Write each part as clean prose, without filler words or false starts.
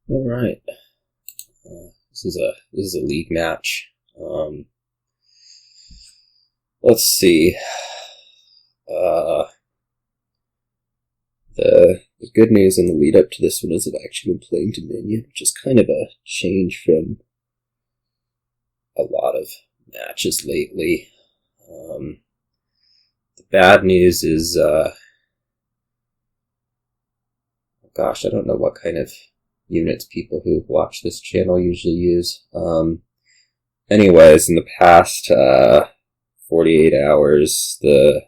All right. This is a league match. Let's see. The good news in the lead up to this one is I've actually been playing Dominion, which is kind of a change from a lot of matches lately. The bad news is, gosh, I don't know what kind of units people who watch this channel usually use. Anyways, in the past 48 hours, the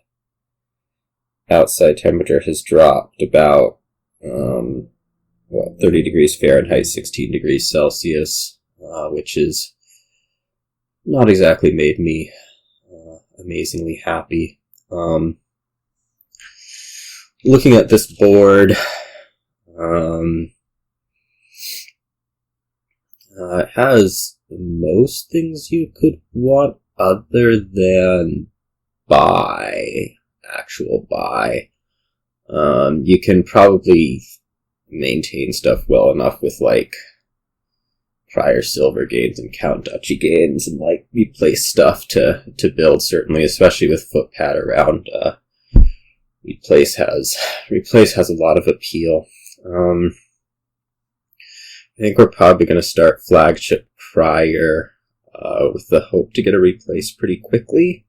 outside temperature has dropped about 30 degrees Fahrenheit, 16 degrees Celsius, which is not exactly made me amazingly happy. Looking at this board, it has most things you could want other than actual buy. You can probably maintain stuff well enough with, like, prior silver gains and Count Duchy gains and, like, replace stuff to build, certainly, especially with Footpad around. Replace has a lot of appeal. I think we're probably going to start Flagship prior, with the hope to get a replace pretty quickly.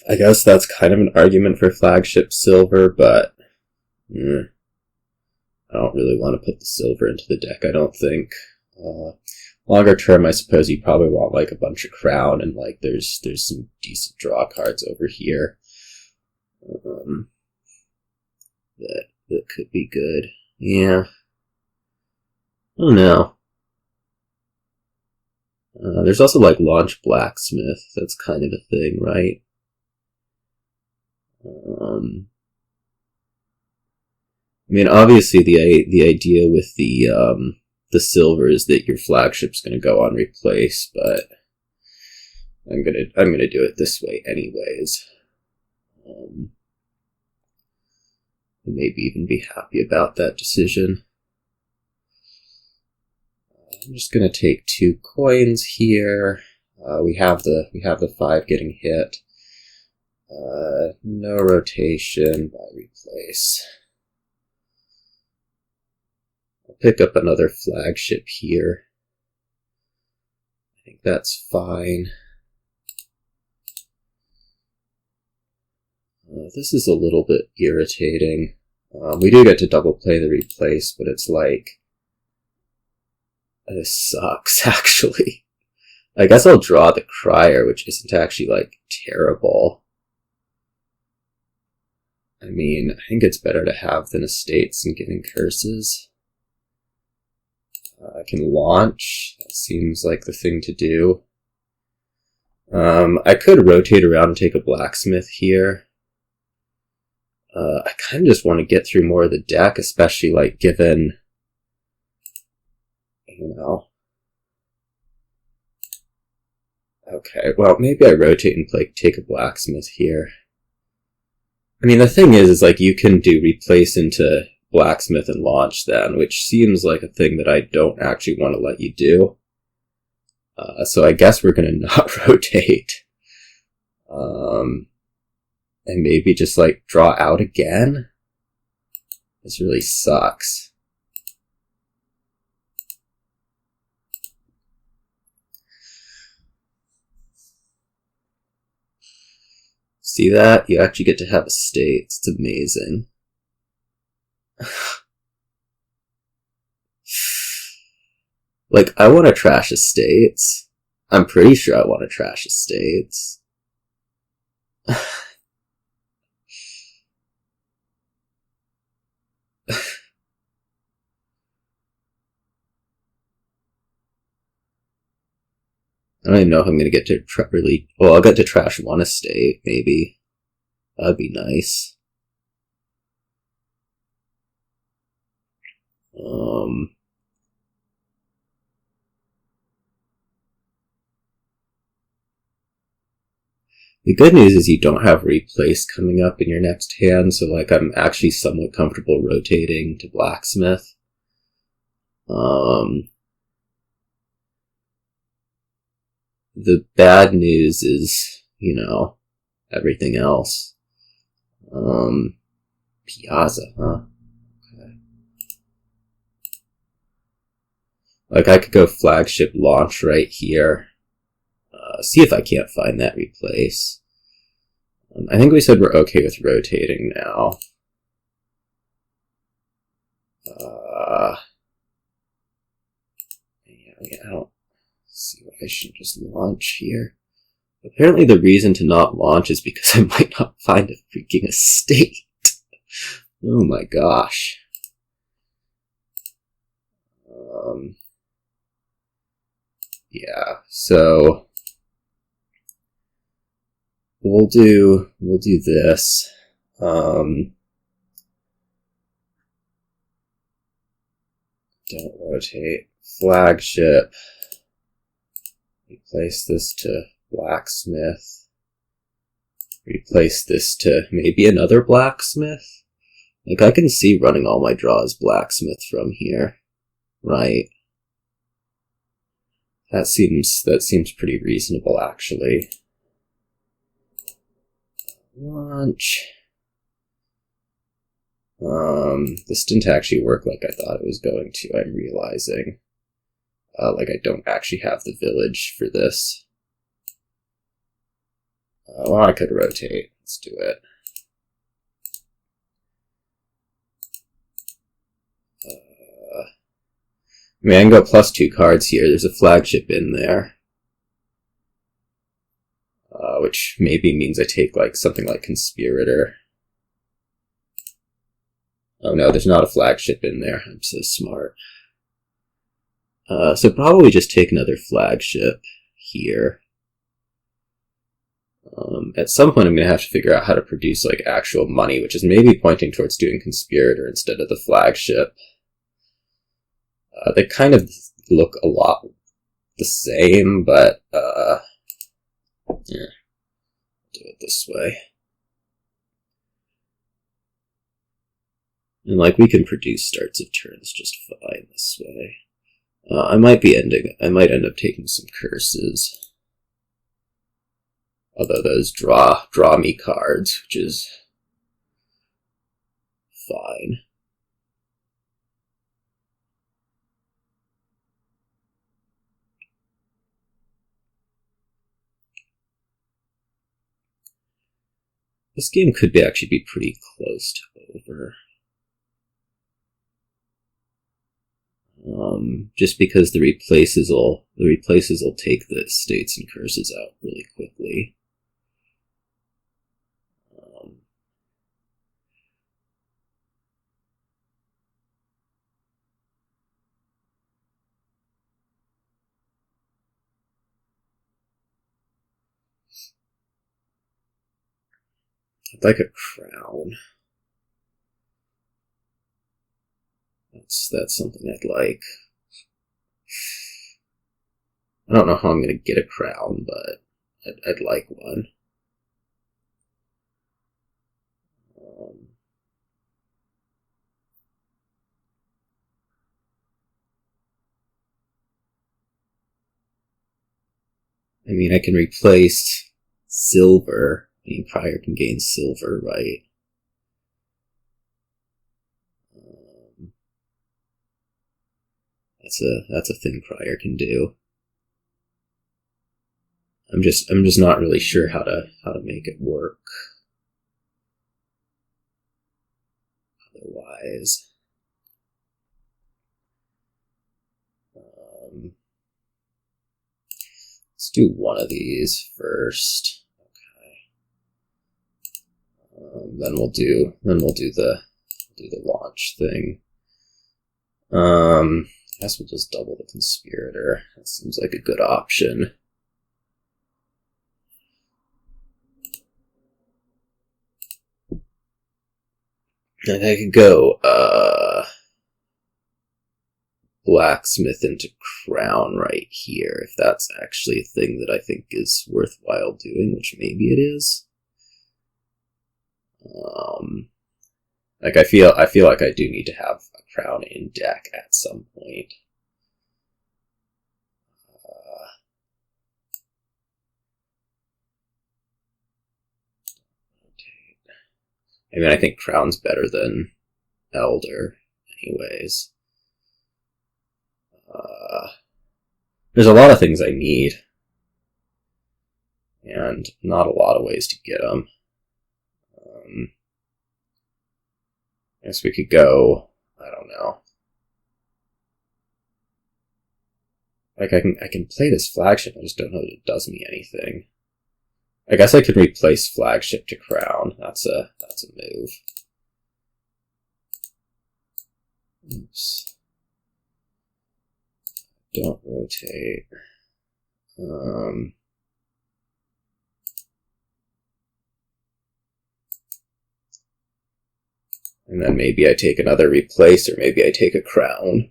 I guess that's kind of an argument for Flagship Silver, but I don't really want to put the silver into the deck, I don't think. Longer term, I suppose you probably want, like, a bunch of Crown, and, like, there's some decent draw cards over here that could be good. Yeah. I don't know. There's also, like, Launch Blacksmith. That's kind of a thing, right? I mean, obviously the idea with the silver is that your flagship's going to go on replace, but I'm gonna do it this way anyways. Maybe even be happy about that decision. I'm just gonna take 2 coins here. We have the 5 getting hit. No rotation by replace. I'll pick up another flagship here. I think that's fine. This is a little bit irritating. We do get to double play the replace, but it's like, this sucks, actually. I guess I'll draw the Crier, which isn't actually, like, terrible. I mean, I think it's better to have than Estates and Giving Curses. I can launch. That seems like the thing to do. I could rotate around and take a Blacksmith here. I kind of just want to get through more of the deck, especially, like, given, you know. Okay, well, maybe I rotate and take a Blacksmith here. I mean, the thing is like, you can do replace into Blacksmith and launch then, which seems like a thing that I don't actually want to let you do. So I guess we're going to not rotate. And maybe just, like, draw out again? This really sucks. See that? You actually get to have Estates. It's amazing. Like, I want to trash Estates. I'm pretty sure I want to trash Estates. I don't even know if I'm going to get to really... Well, I'll get to trash 1 estate, maybe. That'd be nice. The good news is you don't have Replace coming up in your next hand, so like I'm actually somewhat comfortable rotating to Blacksmith. The bad news is, everything else. Piazza, huh? Okay. Like I could go Flagship launch right here. See if I can't find that Replace. I think we said we're okay with rotating now. Yeah, I don't see why I should just launch here. Apparently the reason to not launch is because I might not find a freaking estate. Oh my gosh. Yeah, so we'll do this. Don't rotate. Flagship. Replace this to Blacksmith. Replace this to maybe another Blacksmith. Like I can see running all my draws Blacksmith from here, right? That seems pretty reasonable actually. Launch. This didn't actually work like I thought it was going to, I'm realizing. Like I don't actually have the village for this. Well, I could rotate. Let's do it. I mean, I can go +2 cards here. There's a Flagship in there. Which maybe means I take like something like Conspirator. Oh no, there's not a Flagship in there. I'm so smart. So probably just take another Flagship here. At some point I'm going to have to figure out how to produce like actual money, which is maybe pointing towards doing Conspirator instead of the Flagship. They kind of look a lot the same, but yeah, do it this way. And like we can produce starts of turns just fine this way. I might end up taking some curses. Although those draw me cards, which is fine. This game could actually be pretty close to over. Just because the replaces will take the estates and curses out really quickly. I'd like a crown. That's something I'd like. I don't know how I'm going to get a crown, but I'd like one. I mean, I can replace silver. I mean, Crier can gain silver, right? That's a thing Crier can do. I'm just not really sure how to make it work. Otherwise, let's do one of these first. Okay. Then we'll do the launch thing. I guess we'll just double the Conspirator. That seems like a good option. And I could go, blacksmith into crown right here, if that's actually a thing that I think is worthwhile doing, which maybe it is. Like I feel like I do need to have a crown in deck at some point. I mean, I think crown's better than elder, anyways. There's a lot of things I need, and not a lot of ways to get them. I guess we could go, I don't know. Like, I can play this flagship, I just don't know that it does me anything. I guess I could replace flagship to crown. That's a move. Oops. Don't rotate. And then maybe I take another replace, or maybe I take a crown.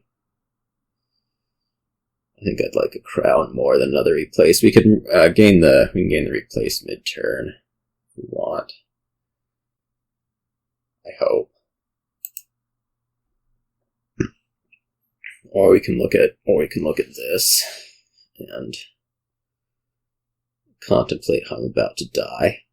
I think I'd like a crown more than another replace. We can gain the replace mid-turn if we want. I hope. Or we can look at this and contemplate how I'm about to die.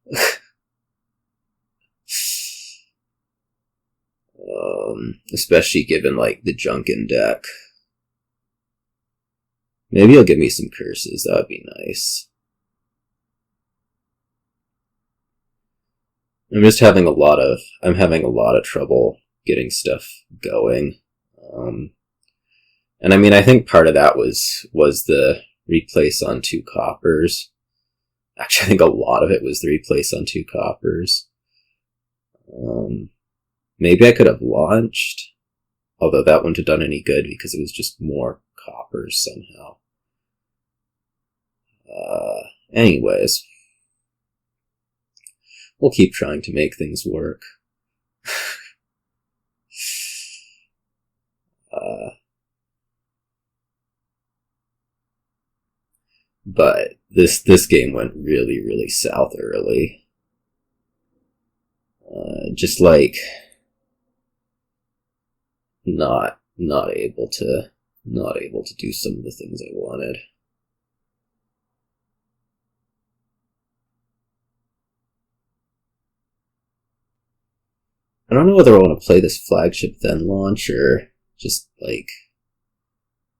Especially given like the Junkin deck. Maybe he'll give me some curses, that would be nice. I'm having a lot of trouble getting stuff going. And I mean, I think part of that was the replace on 2 coppers. Actually, I think a lot of it was the replace on 2 coppers. Maybe I could have launched, although that wouldn't have done any good because it was just more coppers somehow. Anyways, we'll keep trying to make things work. But this game went really, really south early. Just like not able to do some of the things I wanted. I don't know whether I want to play this flagship then launch, or just like,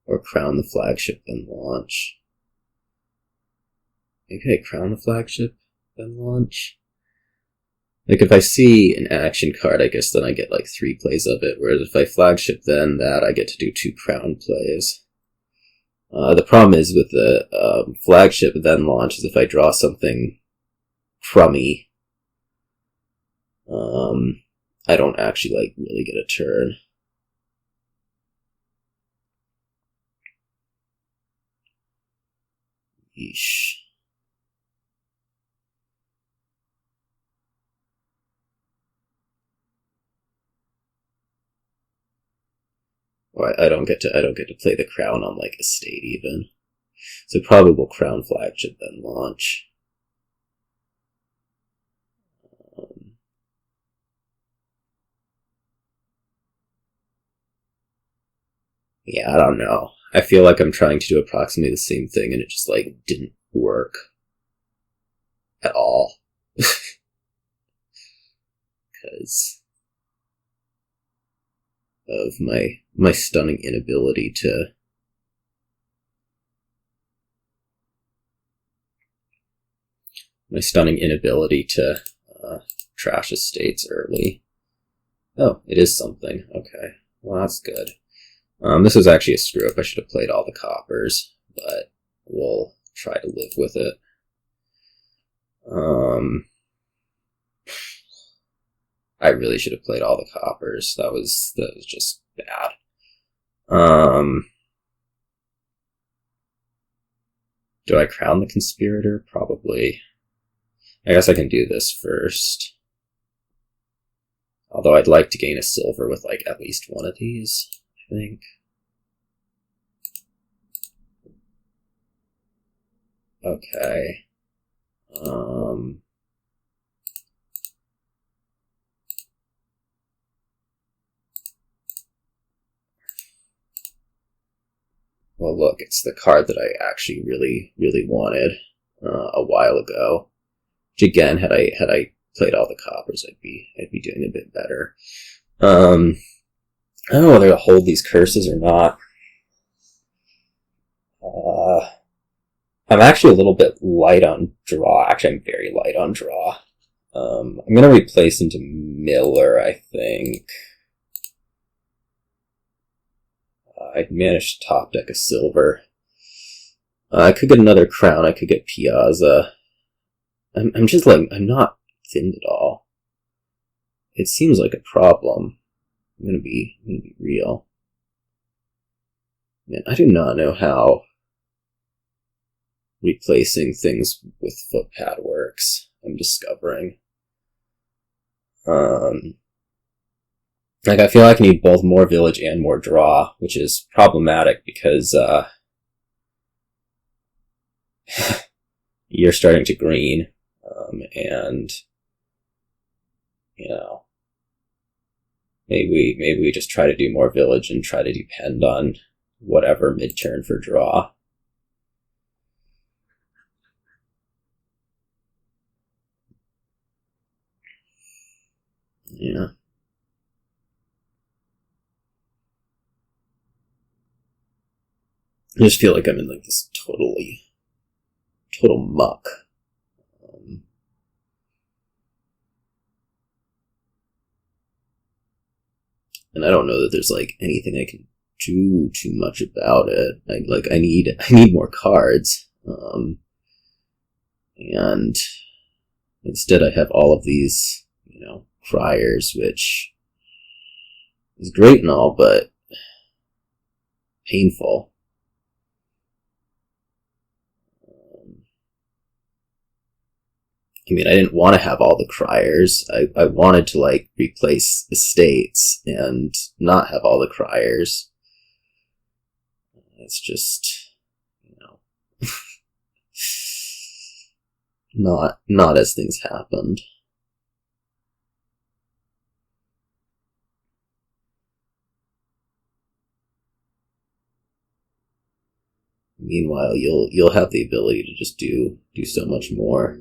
or crown the flagship then launch. Maybe I crown the flagship then launch. Like if I see an action card, I guess then I get like 3 plays of it, whereas if I flagship then that, I get to do 2 crown plays. The problem is with the flagship then launch is if I draw something crummy, I don't actually like really get a turn. Yeesh. Or I don't get to play the crown on like estate even. So probably we'll crown flagship then launch. Yeah, I don't know. I feel like I'm trying to do approximately the same thing and it just like didn't work at all. Because of my stunning inability to trash estates early. Oh, it is something. Okay, well that's good. This was actually a screw up. I should have played all the coppers, but we'll try to live with it. I really should have played all the coppers. That was just bad. Do I crown the Conspirator? Probably. I guess I can do this first. Although I'd like to gain a silver with like at least one of these, I think. Okay. Well, look, it's the card that I actually really, really wanted a while ago. Which again, had I played all the coppers, I'd be doing a bit better. I don't know whether to hold these curses or not. I'm actually a little bit light on draw. Actually, I'm very light on draw. I'm going to replace into Miller, I think. I'd managed to top deck a silver. I could get another crown. I could get Piazza. I'm just like, I'm not thinned at all. It seems like a problem. I'm gonna be real. Man, I do not know how replacing things with Footpad works. I'm discovering. Like, I feel like I need both more village and more draw, which is problematic because, you're starting to green, and, you know, maybe we just try to do more village and try to depend on whatever mid-turn for draw. Yeah. I just feel like I'm in like this total muck. And I don't know that there's like anything I can do too much about it. I need more cards. And instead I have all of these, criers, which is great and all, but painful. I mean, I didn't want to have all the criers. I wanted to, like, replace estates and not have all the criers. It's just, not as things happened. Meanwhile, you'll have the ability to just do so much more.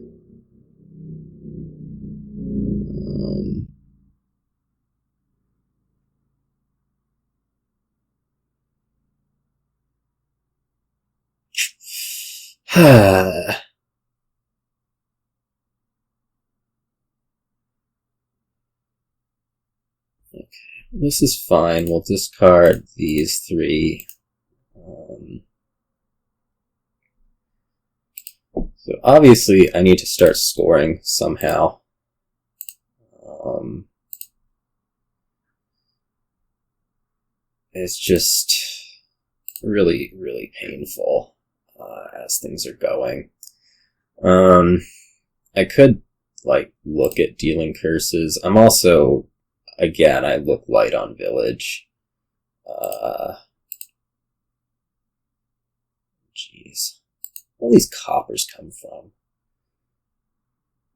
Okay, this is fine. We'll discard these three. So obviously I need to start scoring somehow. It's just really, really painful as things are going. I could, like, look at dealing curses. I'm also, again, I look light on village. Jeez. Where all these coppers come from?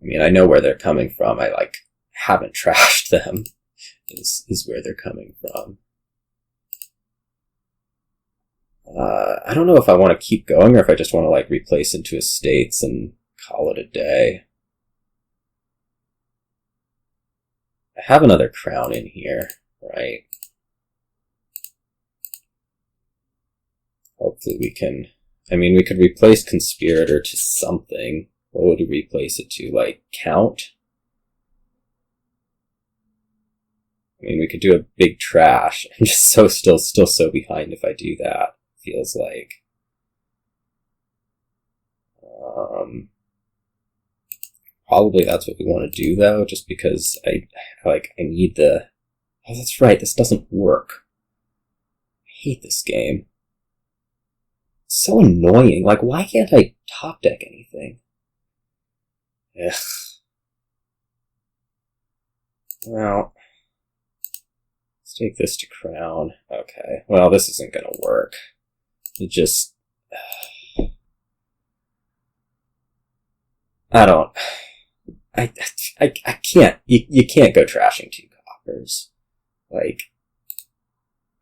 I mean, I know where they're coming from. I, like, haven't trashed them, is where they're coming from. I don't know if I want to keep going or if I just want to, like, replace into estates and call it a day. I have another crown in here, right? Hopefully we can... I mean, we could replace Conspirator to something. What would we replace it to? Like, Count? I mean, we could do a big trash. I'm just still so behind if I do that. Feels like. Probably that's what we want to do, though, just because I need the... Oh, that's right, this doesn't work. I hate this game. It's so annoying. Like, why can't I top deck anything? Ugh. Well, let's take this to crown. Okay, well, this isn't gonna work. It just... I don't... I can't... You can't go trashing 2 coppers. Like...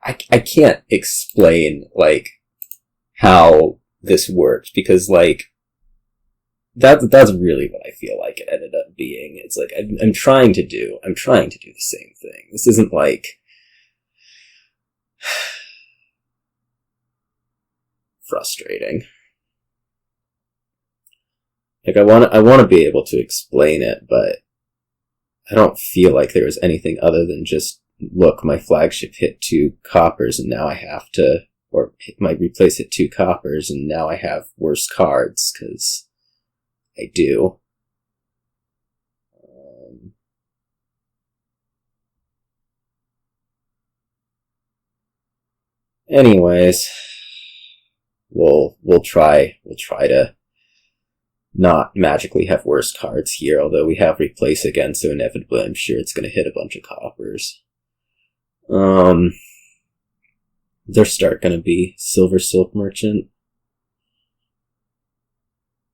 I can't explain, like, how this works, because, like, that's really what I feel like it ended up being. It's like, I'm trying to do the same thing. This isn't like... frustrating. Like, I want to be able to explain it, but I don't feel like there was anything other than just, look, my flagship hit 2 coppers and now I have to, or my replace hit 2 coppers and now I have worse cards, because I do. Anyways, we'll try to not magically have worse cards here, although we have replace again, so inevitably I'm sure it's going to hit a bunch of coppers. Their start going to be Silver Silk Merchant.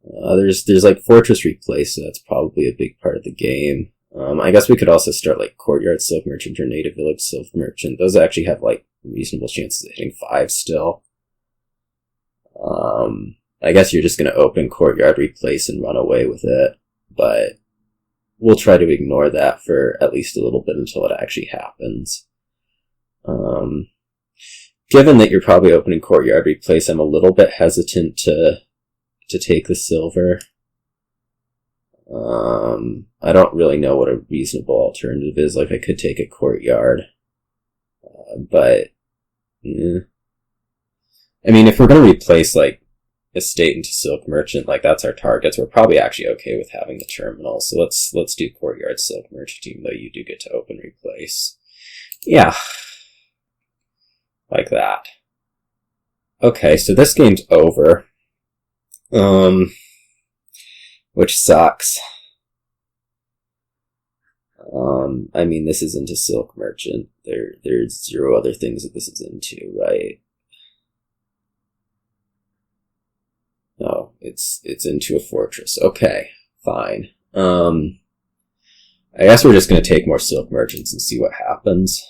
There's like Fortress Replace, so that's probably a big part of the game. I guess we could also start like Courtyard Silk Merchant or Native Village Silk Merchant. Those actually have like reasonable chances of hitting 5 still. I guess you're just going to open Courtyard Replace and run away with it, but we'll try to ignore that for at least a little bit until it actually happens. Given that you're probably opening Courtyard Replace, I'm a little bit hesitant to take the silver. I don't really know what a reasonable alternative is. Like, I could take a Courtyard, but I mean, if we're going to replace like Estate into Silk Merchant, like that's our targets, we're probably actually okay with having the terminal. So let's do Courtyard Silk Merchant, even though you do get to open Replace. Yeah. Like that. Okay, so this game's over. Which sucks. I mean, this is into Silk Merchant. There's 0 other things that this is into, right? No, it's into a fortress. Okay, fine. I guess we're just gonna take more Silk Merchants and see what happens.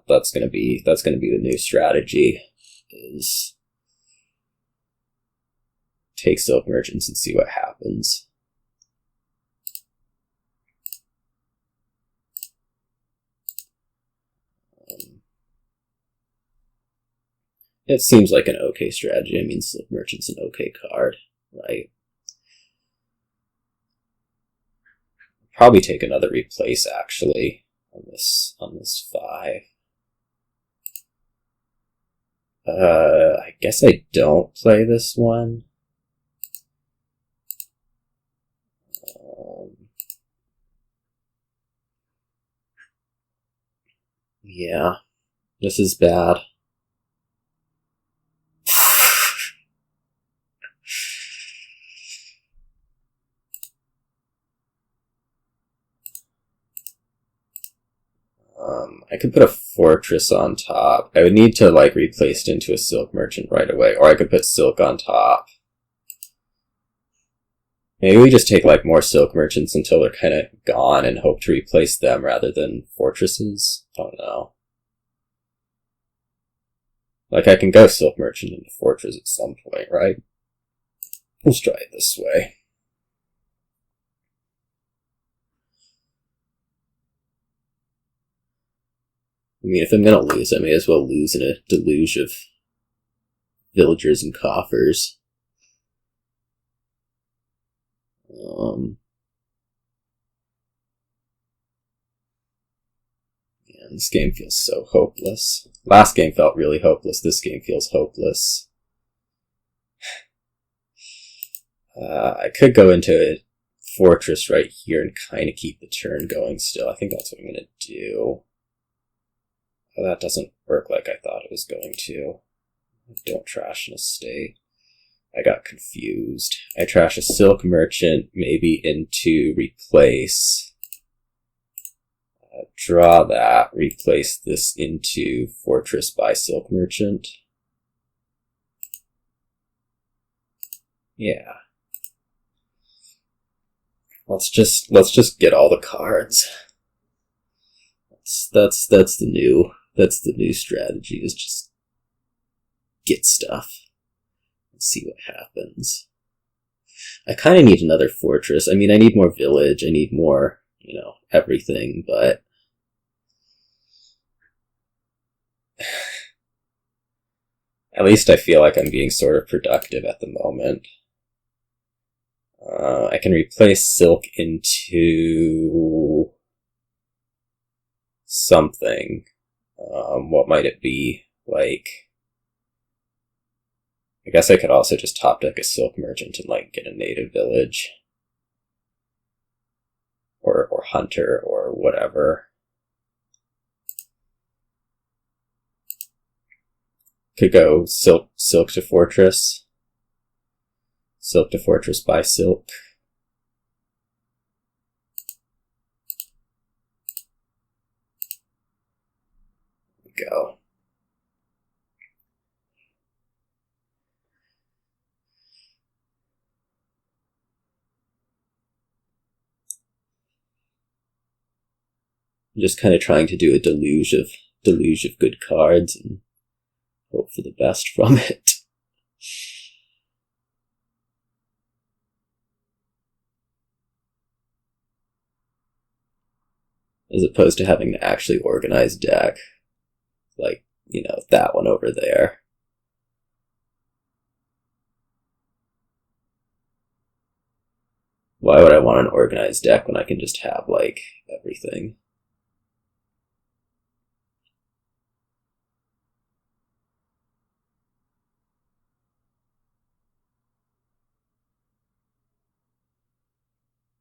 That's gonna be the new strategy, is take Silk Merchants and see what happens. It seems like an okay strategy. I mean, Silk Merchant's an okay card, right? Probably take another replace, actually, on this 5. I guess I don't play this one. Yeah, this is bad. I could put a fortress on top. I would need to like replace it into a Silk Merchant right away, or I could put Silk on top. Maybe we just take like more Silk Merchants until they're kind of gone and hope to replace them rather than fortresses. I don't know. Like, I can go Silk Merchant into Fortress at some point, right? Let's try it this way. I mean, if I'm gonna lose, I may as well lose in a deluge of villagers and coffers. Yeah, this game feels so hopeless. Last game felt really hopeless. This game feels hopeless. I could go into a fortress right here and kind of keep the turn going still. I think that's what I'm going to do. Oh, that doesn't work like I thought it was going to. Don't trash an estate. I got confused. I trash a Silk Merchant, maybe into replace. Draw that, replace this into Fortress by Silk Merchant. Yeah. let's just get all the cards. That's the new strategy, is just get stuff and see what happens. I kind of need another fortress. I mean, I need more village, I need more, everything, but at least I feel like I'm being sort of productive at the moment. I can replace Silk into something. What might it be? Like, I guess I could also just top deck a Silk Merchant and get a native village. Or Hunter, or whatever. Could go Silk to Fortress. Silk to Fortress by Silk. Go. I'm just kind of trying to do a deluge of good cards and hope for the best from it. As opposed to having to actually organize deck. Like, that one over there. Why would I want an organized deck when I can just have, everything?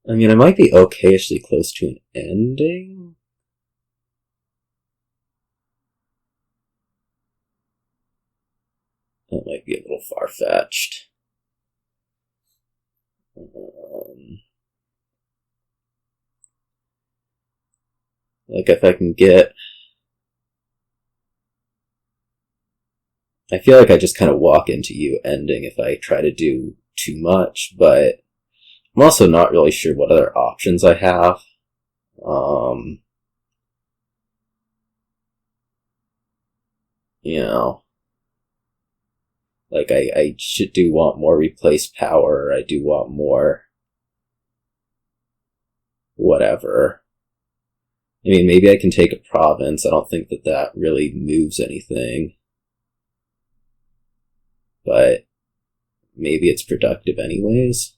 I mean, I might be okayishly close to an ending. That might be a little far-fetched. If I can get... I feel like I just kind of walk into you ending if I try to do too much, but I'm also not really sure what other options I have. I do want more replace power, I do want more whatever. I mean, maybe I can take a province. I don't think that really moves anything. But maybe it's productive anyways.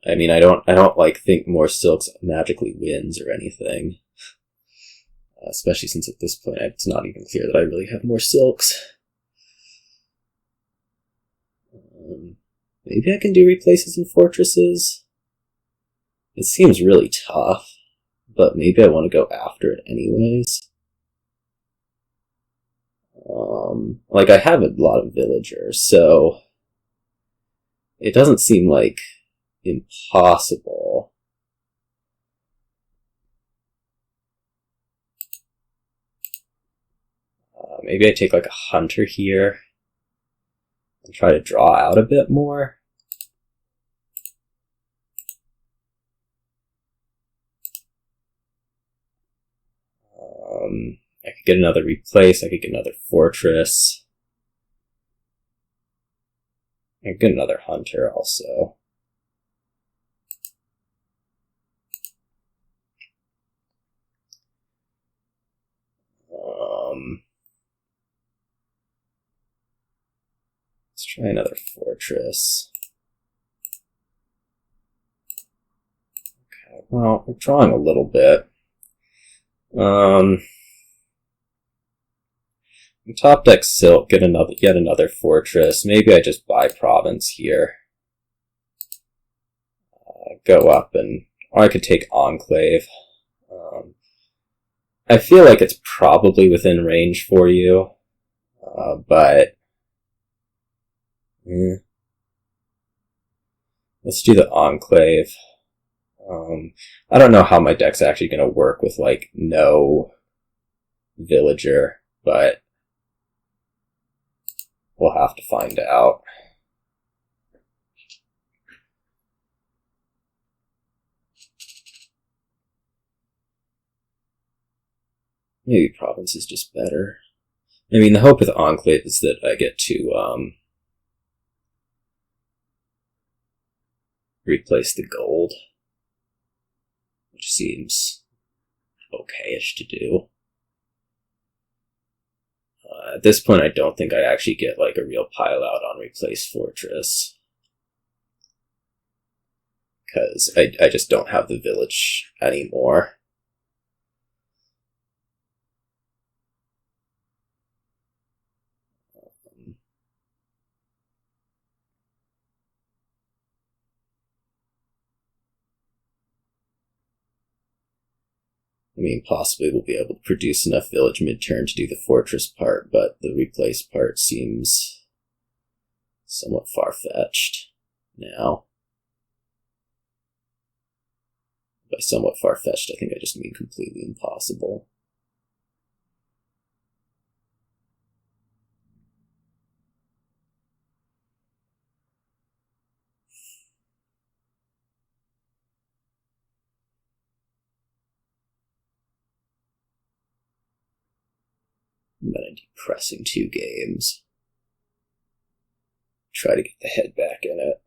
I mean, I don't think more Silks magically wins or anything. Especially since at this point it's not even clear that I really have more Silks. Maybe I can do replaces and fortresses. It seems really tough, but maybe I want to go after it anyways. I have a lot of villagers, so it doesn't seem impossible. Maybe I take a hunter here and try to draw out a bit more. I could get another replace, I could get another fortress. I could get another hunter also. Let's try another fortress. Okay, well, we're drawing a little bit. Top deck Silk, yet another fortress. Maybe I just buy province here. Go up or I could take Enclave. I feel like it's probably within range for you, but let's do the Enclave. I don't know how my deck's actually going to work with no villager, but We'll have to find out. Maybe Province is just better. I mean, the hope with Enclave is that I get to replace the gold, which seems okay-ish to do. At this point, I don't think I actually get like a real pile out on Replace Fortress, because I just don't have the village anymore. I mean, possibly we'll be able to produce enough village mid-turn to do the fortress part, but the replace part seems somewhat far-fetched now. By somewhat far-fetched, I think I just mean completely impossible. I'm gonna depressing 2 games. Try to get the head back in it.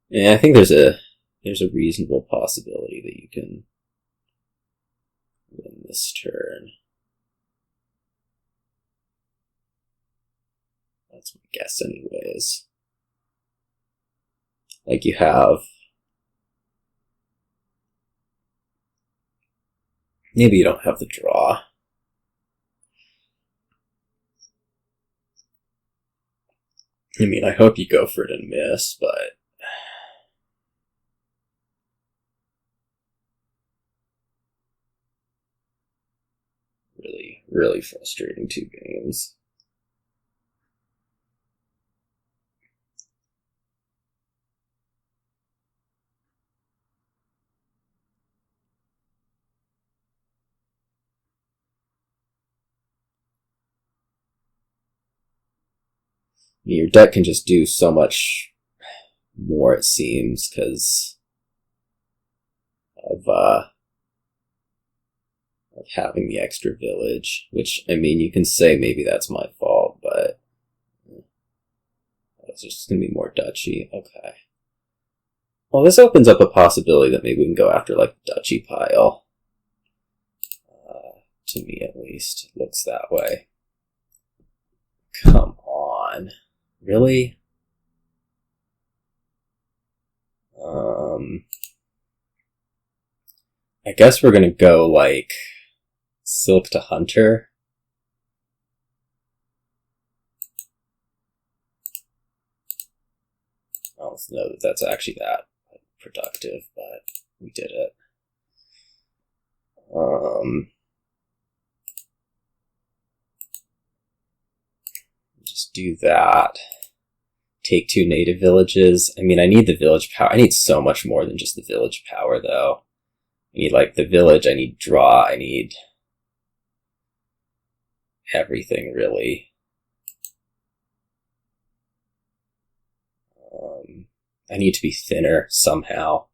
Yeah, I think there's a reasonable possibility that you can win this turn. That's my guess anyways. Like, you have... Maybe you don't have the draw. I mean, I hope you go for it and miss, but... Really frustrating 2 games. Your deck can just do so much more, it seems, because of having the extra village, which, I mean, you can say maybe that's my fault, but it's just going to be more duchy. Okay. Well, this opens up a possibility that maybe we can go after, like, the duchy pile. To me, at least, it looks that way. Come on. Really? I guess we're gonna go, like, Silk to Hunter. I don't know that that's actually that productive, but we did it. Just do that. Take 2 native villages. I mean, I need the village power. I need so much more than just the village power, though. I need, like, the village, I need draw, I need everything, really. I need to be thinner somehow.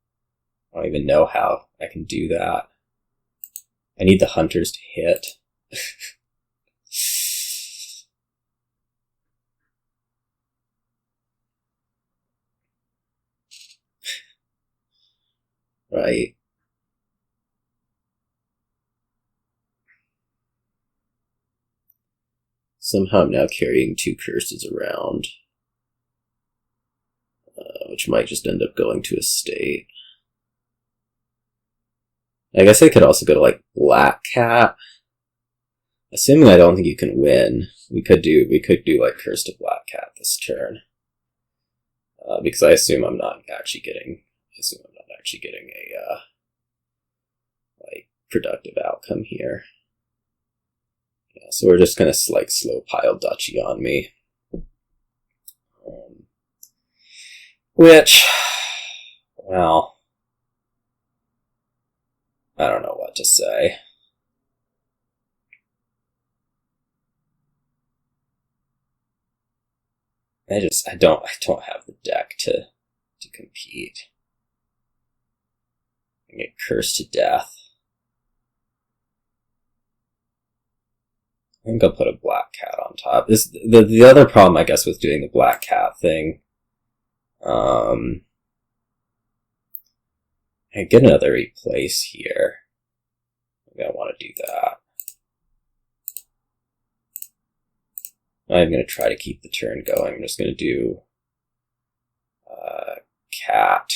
I don't even know how I can do that. I need the hunters to hit. Right. Somehow I'm now carrying 2 curses around, which might just end up going to a state. I guess I could also go to, like, Black Cat. Assuming I don't think you can win, we could do like Curse to Black Cat this turn. Because I assume I'm not actually getting a like, productive outcome here. Yeah, so we're just gonna, like, slow pile duchy on me. Which, well, I don't know what to say. I don't have the deck to compete. I get cursed to death. I think I'll put a black cat on top. The other problem, I guess, with doing the black cat thing, I get another replace here. Maybe I want to do that. I'm going to try to keep the turn going. I'm just going to do cat,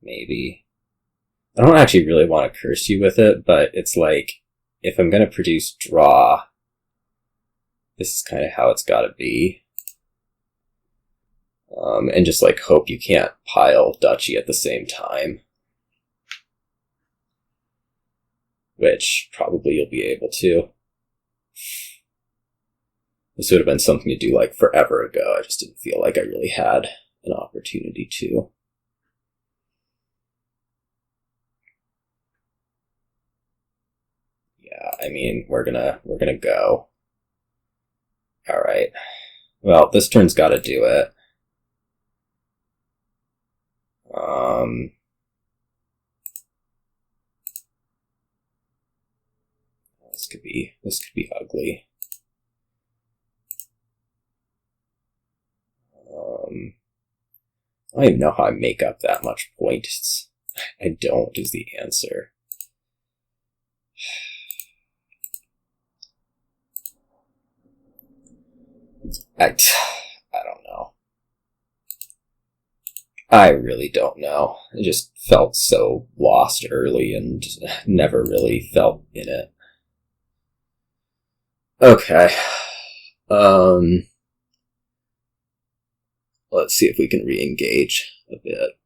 maybe. I don't actually really want to curse you with it, but it's like, if I'm going to produce draw, this is kind of how it's got to be. And just like hope you can't pile Duchy at the same time. Which probably you'll be able to. This would have been something to do like forever ago. I just didn't feel like I really had an opportunity to. Yeah, I mean, we're gonna go. Alright. Well, this turn's gotta do it. This could be ugly. I don't even know how I make up that much points. I don't is the answer. I don't know. I really don't know. I just felt so lost early and never really felt in it. Okay. Let's see if we can re-engage a bit.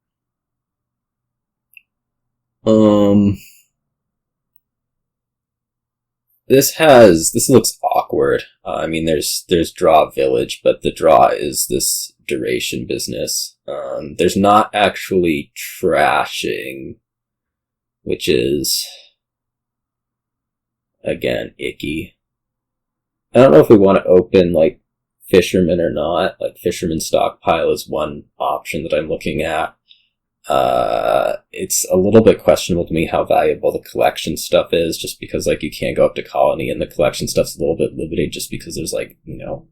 This looks awkward. I mean, there's draw village, but the draw is this duration business. There's not actually trashing, which is, again, icky. I don't know if we want to open, like, Fisherman or not. Like, Fisherman Stockpile is one option that I'm looking at. It's a little bit questionable to me how valuable the collection stuff is, just because, like, you can't go up to Colony, and the collection stuff's a little bit limited just because there's, like, you know,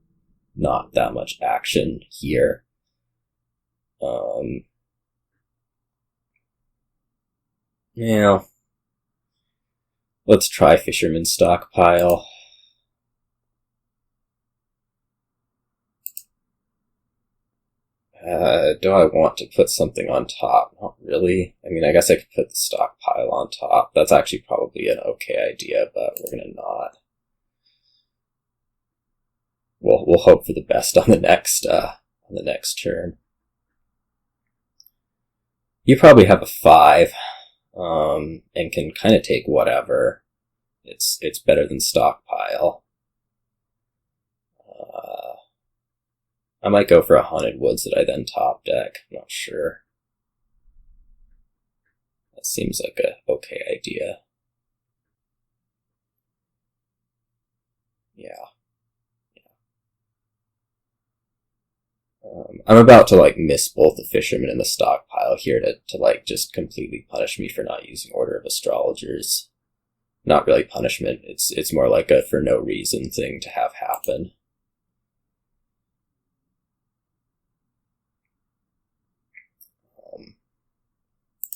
not that much action here. Yeah. Let's try Fisherman Stockpile. Do I want to put something on top? Not really. I mean, I guess I could put the Stockpile on top. That's actually probably an okay idea, but we're gonna not. We'll hope for the best on the next turn. You probably have a 5, and can kind of take whatever. It's better than Stockpile. I might go for a Haunted Woods that I then top deck. I'm not sure. That seems like a okay idea. Yeah. I'm about to, like, miss both the Fisherman and the Stockpile here to like, just completely punish me for not using Order of Astrologers. Not really punishment, it's more like a for no reason thing to have happen.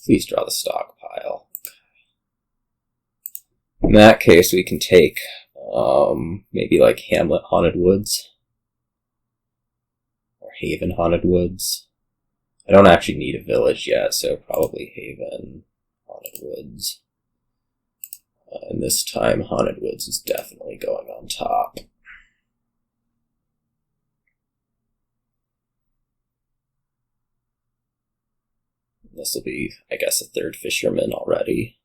Please draw the Stockpile. In that case, we can take, maybe like Hamlet Haunted Woods. Or Haven Haunted Woods. I don't actually need a village yet, so probably Haven Haunted Woods. And this time, Haunted Woods is definitely going on top. This will be, I guess, a third Fisherman already.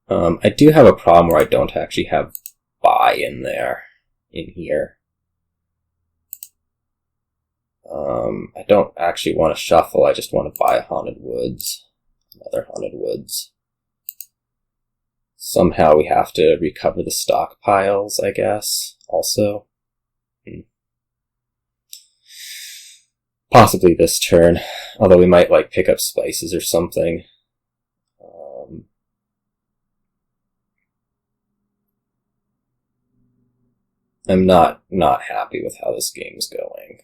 I do have a problem where I don't actually have buy in here. I don't actually want to shuffle, I just want to buy Haunted Woods. Another Haunted Woods. Somehow we have to recover the stockpiles, I guess, also. Possibly this turn, although we might, like, pick up spices or something. I'm not happy with how this game's going.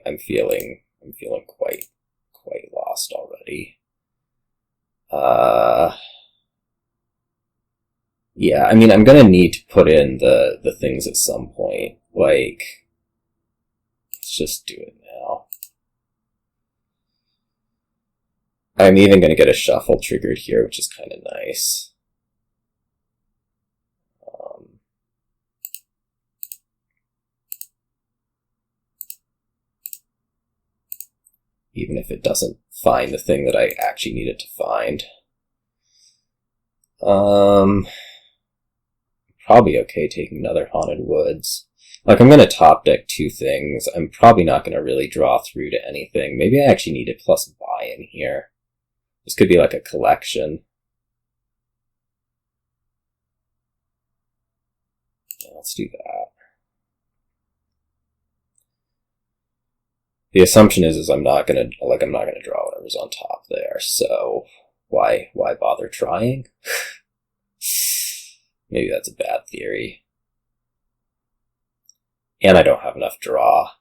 I'm feeling quite lost already. Yeah, I mean, I'm gonna need to put in the things at some point. Like, let's just do it now. I'm even gonna get a shuffle triggered here, which is kind of nice. Even if it doesn't find the thing that I actually need it to find. Probably okay taking another Haunted Woods. Like, I'm gonna top deck 2 things. I'm probably not gonna really draw through to anything. Maybe I actually need a plus buy in here. This could be like a collection. Yeah, let's do that. The assumption is I'm not gonna draw whatever's on top there, so why bother trying? Maybe that's a bad theory. And I don't have enough draw.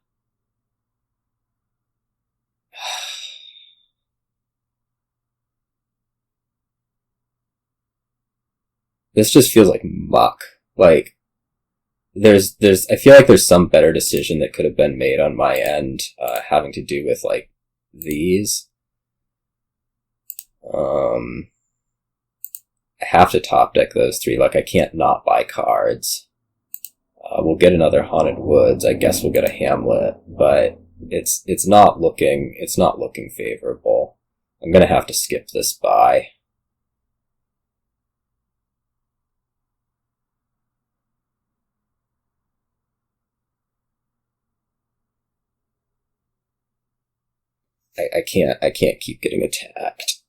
This just feels like muck. Like, I feel like there's some better decision that could have been made on my end, having to do with, like, these. I have to top deck those 3, like, I can't not buy cards. We'll get another Haunted Woods, I guess we'll get a Hamlet, but it's not looking favorable. I'm gonna have to skip this buy. I can't keep getting attacked.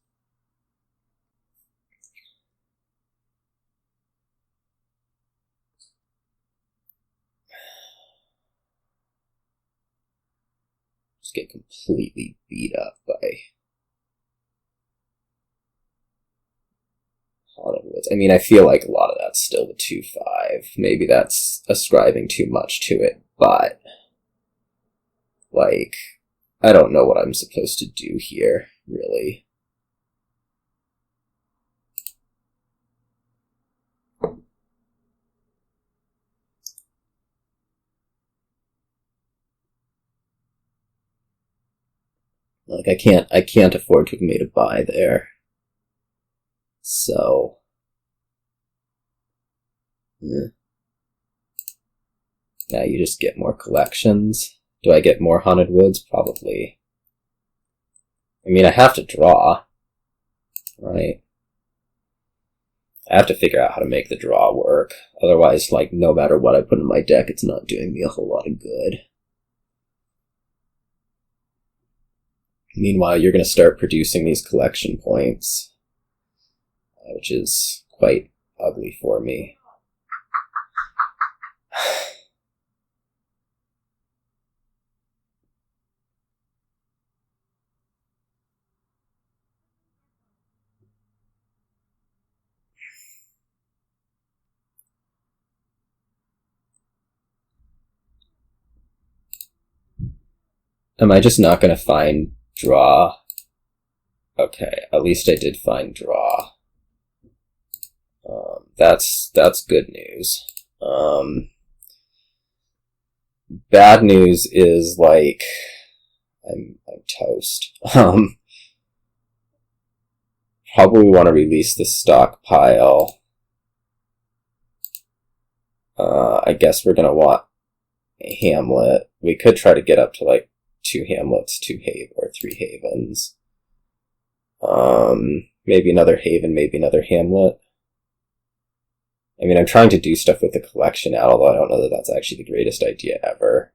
Just get completely beat up by Haunted Woods. I mean, I feel like a lot of that's still the 2/5. Maybe that's ascribing too much to it, but, like, I don't know what I'm supposed to do here, really. Like, I can't afford to have made a buy there. So, yeah. Now you just get more collections. Do I get more Haunted Woods? Probably. I mean, I have to draw, right? I have to figure out how to make the draw work. Otherwise, like, no matter what I put in my deck, it's not doing me a whole lot of good. Meanwhile, you're going to start producing these collection points, which is quite ugly for me. Am I just not going to find draw? Okay, at least I did find draw. That's good news. Bad news is, like, I'm toast. Probably want to release the stockpile. I guess we're gonna want a Hamlet. We could try to get up to, like, 2 Hamlets, 3 Havens. Maybe another Haven, maybe another Hamlet. I mean, I'm trying to do stuff with the collection out, although I don't know that that's actually the greatest idea ever.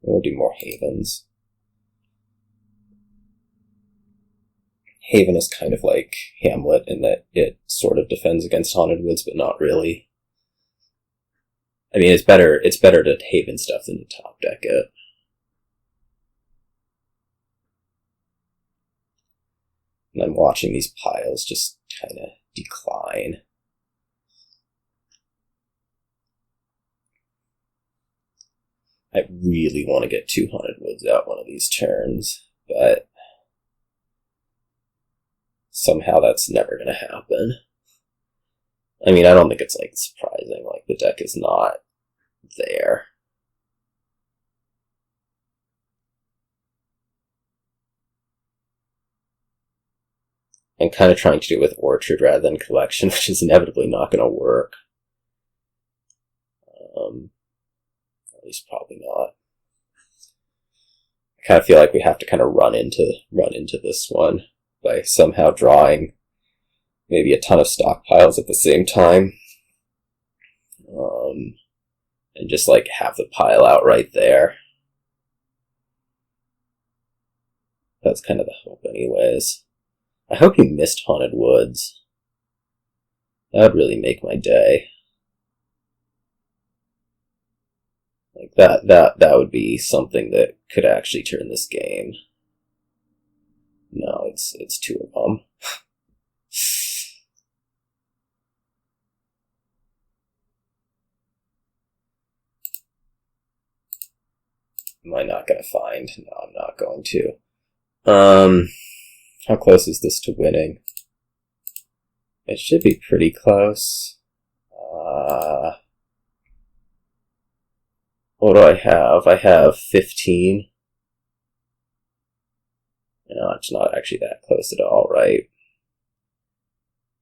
We'll do more Havens. Haven is kind of like Hamlet in that it sort of defends against Haunted Woods, but not really. I mean, it's better to Haven stuff than to top deck it. And I'm watching these piles just kind of decline. I really want to get 2 Haunted Woods out one of these turns, but somehow that's never going to happen. I mean, I don't think it's, like, surprising. Like, the deck is not there. I'm kind of trying to do it with Orchard rather than Collection, which is inevitably not going to work. At least probably not. I kind of feel like we have to kind of run into this one by somehow drawing maybe a ton of stockpiles at the same time. And just, like, have the pile out right there. That's kind of the hope anyways. I hope you missed Haunted Woods. That would really make my day. Like, that would be something that could actually turn this game. No, it's 2 of them. Am I not going to find? No, I'm not going to. How close is this to winning? It should be pretty close. What do I have? I have 15. No, it's not actually that close at all, right?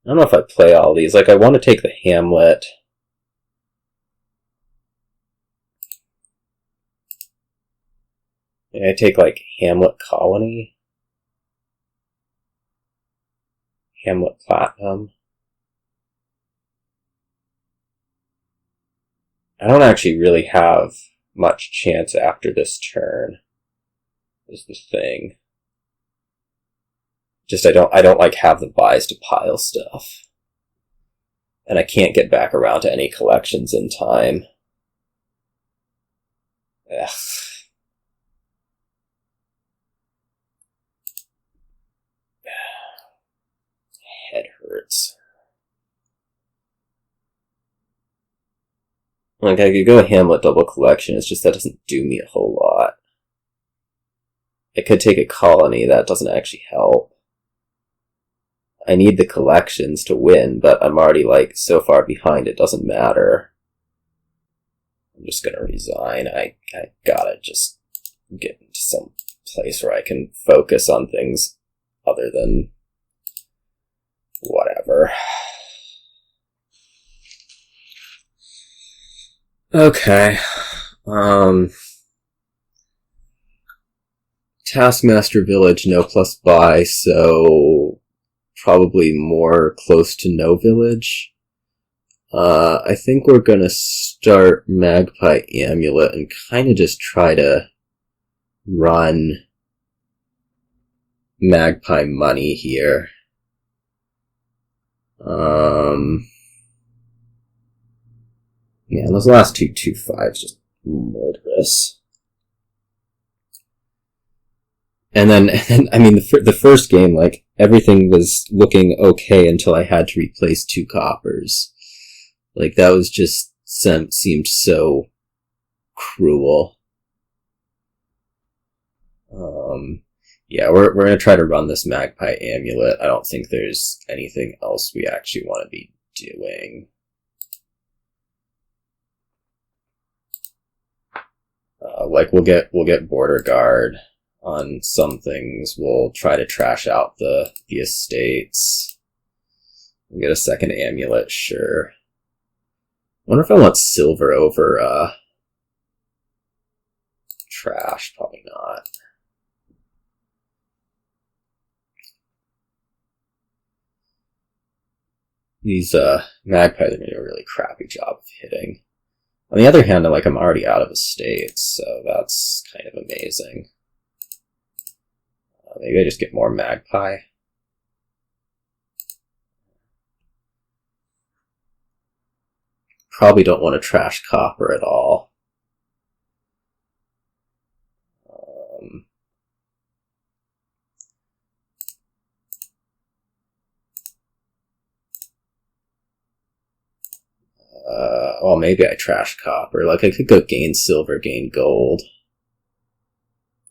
I don't know if I play all these. Like, I want to take the Hamlet. I take, like, Hamlet Colony. Hamlet Platinum. I don't actually really have much chance after this turn, is the thing. Just I don't like have the buys to pile stuff. And I can't get back around to any collections in time. Ugh. Head hurts. Like, I could go Hamlet double collection, it's just that doesn't do me a whole lot. I could take a colony, that doesn't actually help. I need the collections to win, but I'm already, like, so far behind it doesn't matter. I'm just gonna resign. I gotta just get into some place where I can focus on things other than whatever. Okay. Taskmaster Village, no plus buy, so probably more close to no village. I think we're gonna start Magpie Amulet and kind of just try to run Magpie money here. Yeah, those last 2/5s just murderous. And then I mean, the first game, like, everything was looking okay until I had to replace 2 coppers. Like, that was just seemed so cruel. Yeah, we're gonna try to run this Magpie Amulet. I don't think there's anything else we actually want to be doing. Like, we'll get Border Guard on some things. We'll try to trash out the estates. We'll get a second Amulet, sure. I wonder if I want silver over trash. Probably not. these Magpies are going to do a really crappy job of hitting. On the other hand, I'm already out of estates, so that's kind of amazing. Maybe I just get more Magpie. Probably don't want to trash copper at all. Well, maybe I trash copper. Like, I could go gain silver, gain gold.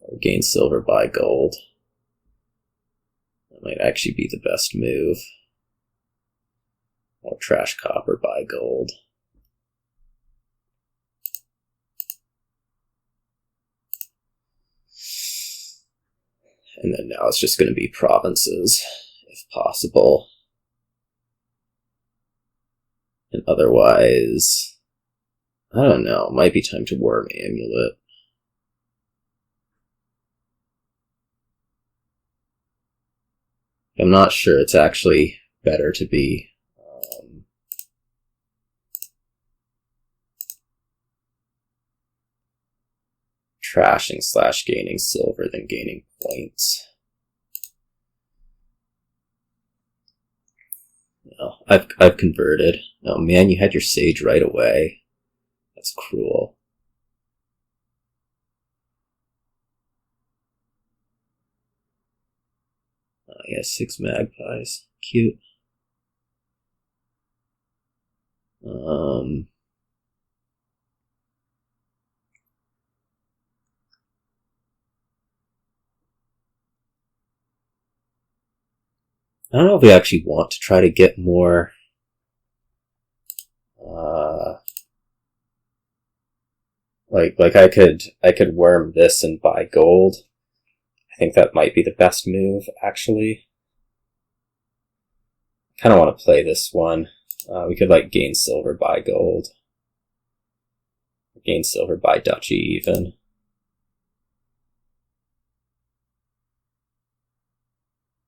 Or gain silver, buy gold. That might actually be the best move. Or trash copper, buy gold. And then now it's just going to be provinces, if possible. And otherwise, I don't know, might be time to worm Amulet. I'm not sure it's actually better to be trashing / gaining silver than gaining points. No, I've converted. Oh man, you had your sage right away. That's cruel. Yeah, 6 magpies. Cute. I don't know if we actually want to try to get more like I could worm this and buy gold. I think that might be the best move, actually. I kind of want to play this one. We could like gain silver, buy gold. Gain silver, buy duchy even.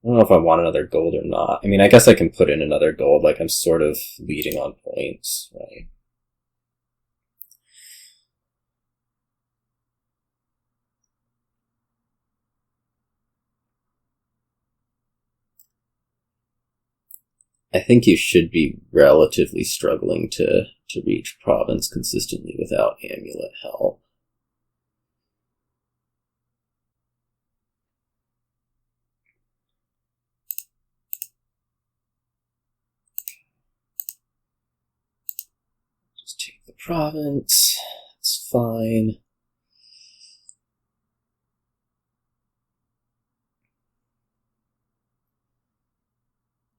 I don't know if I want another gold or not. I mean, I guess I can put in another gold, like I'm sort of leading on points, right? I think you should be relatively struggling to reach province consistently without Amulet help. Just take the province. It's fine.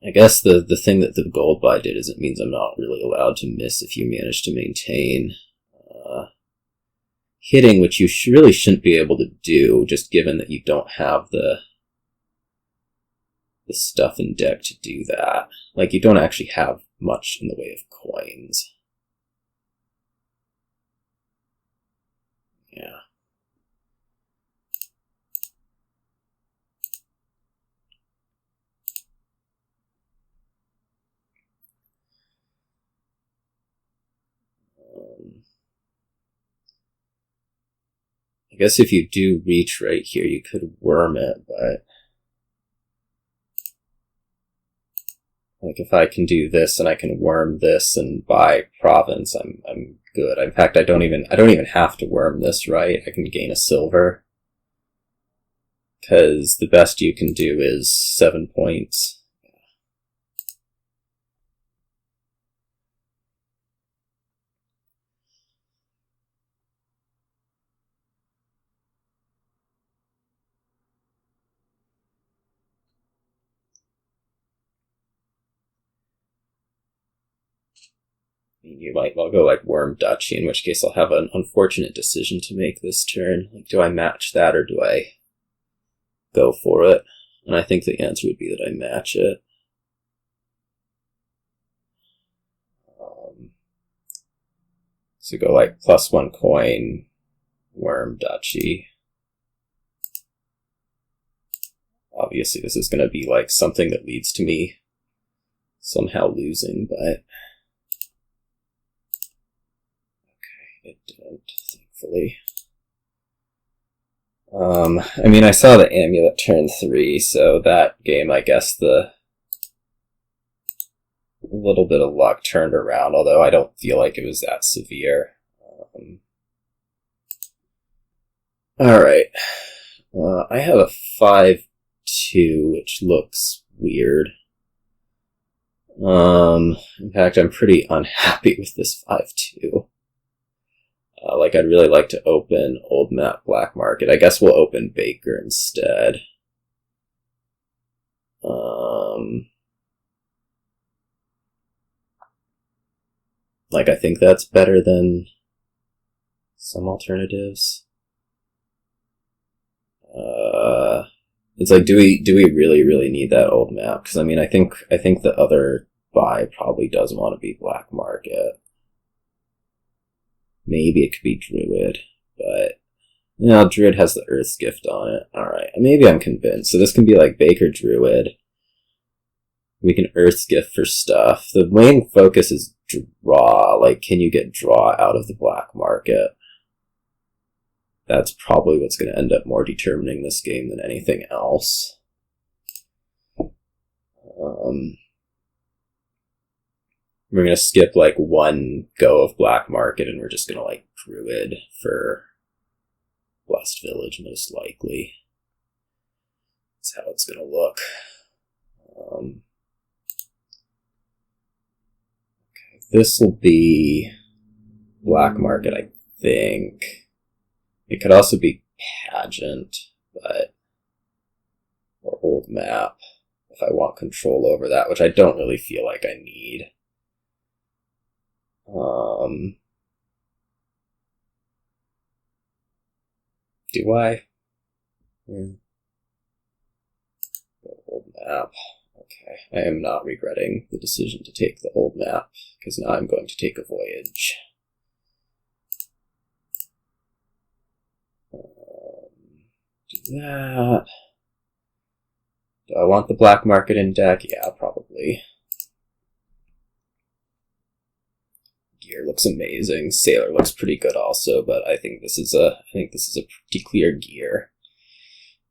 I guess the thing that the gold buy did is it means I'm not really allowed to miss if you manage to maintain hitting, which you really shouldn't be able to do, just given that you don't have the stuff in deck to do that. Like, you don't actually have much in the way of coins. Yeah. I guess if you do reach right here, you could worm it, but like if I can do this and I can worm this and buy province, I'm good. In fact, I don't even have to worm this, right? I can gain a silver because the best you can do is 7 points. You might well go like worm duchy, in which case I'll have an unfortunate decision to make this turn. Like, do I match that or do I go for it? And I think the answer would be that I match it. So go like +1 coin, worm duchy. Obviously this is going to be like something that leads to me somehow losing, but okay, it didn't, thankfully. I mean, I saw the Amulet turn 3, so that game, I guess the little bit of luck turned around, although I don't feel like it was that severe. Alright. I have a 5-2, which looks weird. In fact, I'm pretty unhappy with this 5-2. Like, I'd really like to open Old Map Black Market. I guess we'll open Baker instead. Like, I think that's better than some alternatives. It's like, do we really need that old map? Because I mean, I think the other buy probably does want to be Black Market. Maybe it could be Druid, but you know, Druid has the Earth's Gift on it. All right, maybe I'm convinced. So this can be like Baker Druid. We can Earth's Gift for stuff. The main focus is draw. Like, can you get draw out of the Black Market? That's probably what's going to end up more determining this game than anything else. We're going to skip like one go of Black Market and we're just going to like Druid for Blessed Village most likely. That's how it's going to look. Okay, this will be Black Market, I think. It could also be Pageant, but or Old Map if I want control over that, which I don't really feel like I need. Do I? The Old Map. Okay, I am not regretting the decision to take the Old Map, because now I'm going to take a voyage. Do that. Do I want the Black Market in deck? Yeah, probably. Gear looks amazing. Sailor looks pretty good also, but I think this is a pretty clear gear,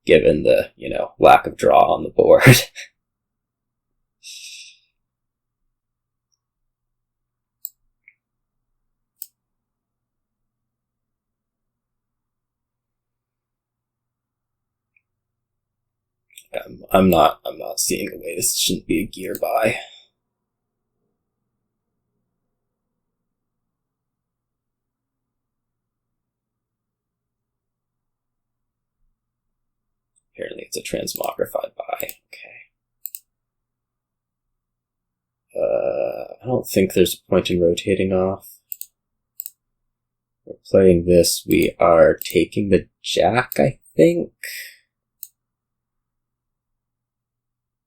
given the, you know, lack of draw on the board. I'm not seeing a way this shouldn't be a gear buy. Apparently it's a transmogrified buy. Okay. I don't think there's a point in rotating off. We're playing this. We are taking the Jack, I think.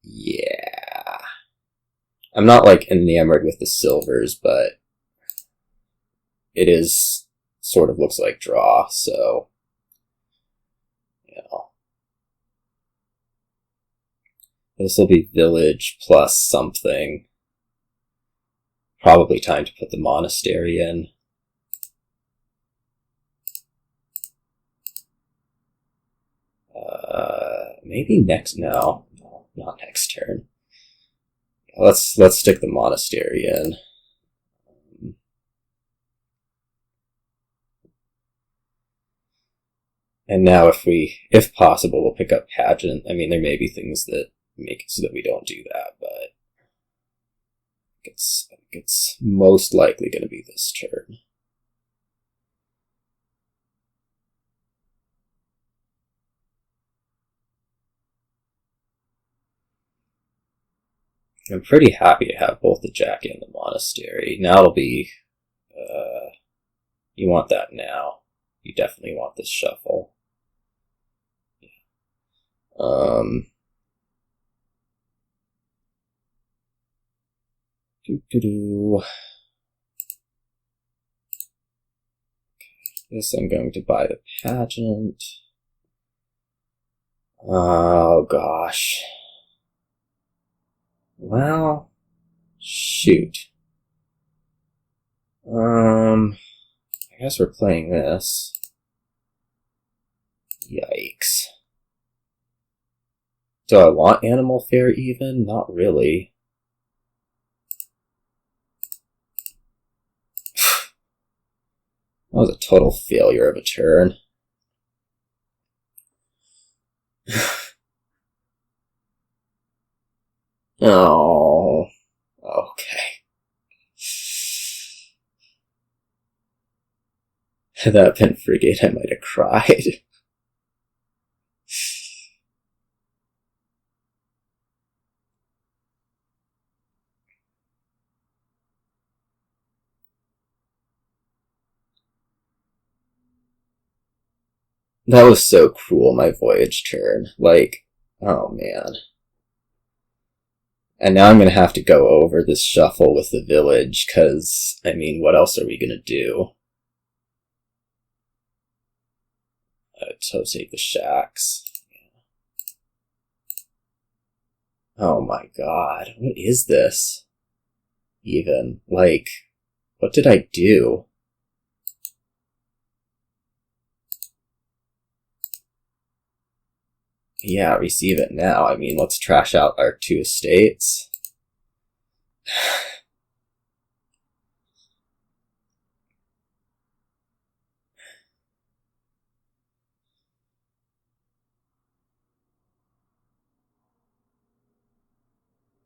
Yeah. I'm not like enamored with the silvers, but it is sort of looks like draw, so you know. This will be village plus something. Probably time to put the monastery in. Maybe next, no, not next turn. Let's stick the monastery in. And now if possible, we'll pick up Pageant. I mean, there may be things that make it so that we don't do that, but it's most likely going to be this turn. I'm pretty happy to have both the Jack and the monastery. Now it'll be, you want that now. You definitely want this shuffle. This I'm going to buy the Pageant. Oh gosh. Well, Shoot. I guess we're playing this. Yikes. Do I want Animal Fair even? Not really. That was a total failure of a turn. Oh, okay. Had that been Frigate, I might have cried. That was so cruel, my voyage turn. Like, oh man. And now I'm gonna have to go over this shuffle with the village, because, I mean, what else are we gonna do? So take the shacks. Oh my god, what is this? Even, like, what did I do? Yeah, receive it now. I mean, let's trash out our 2 estates.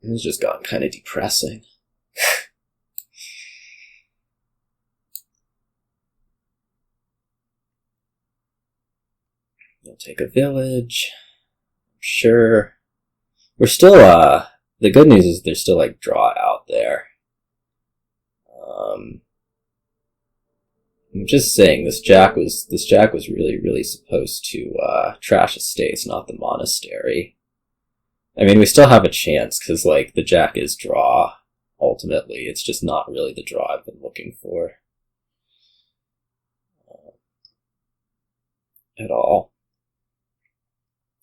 It's just gotten kind of depressing. We'll take a village. Sure. We're still, the good news is there's still, like, draw out there. I'm just saying, this Jack was really, really supposed to, trash estates, not the Monastery. I mean, we still have a chance, because, like, the Jack is draw, ultimately. It's just not really the draw I've been looking for. At all.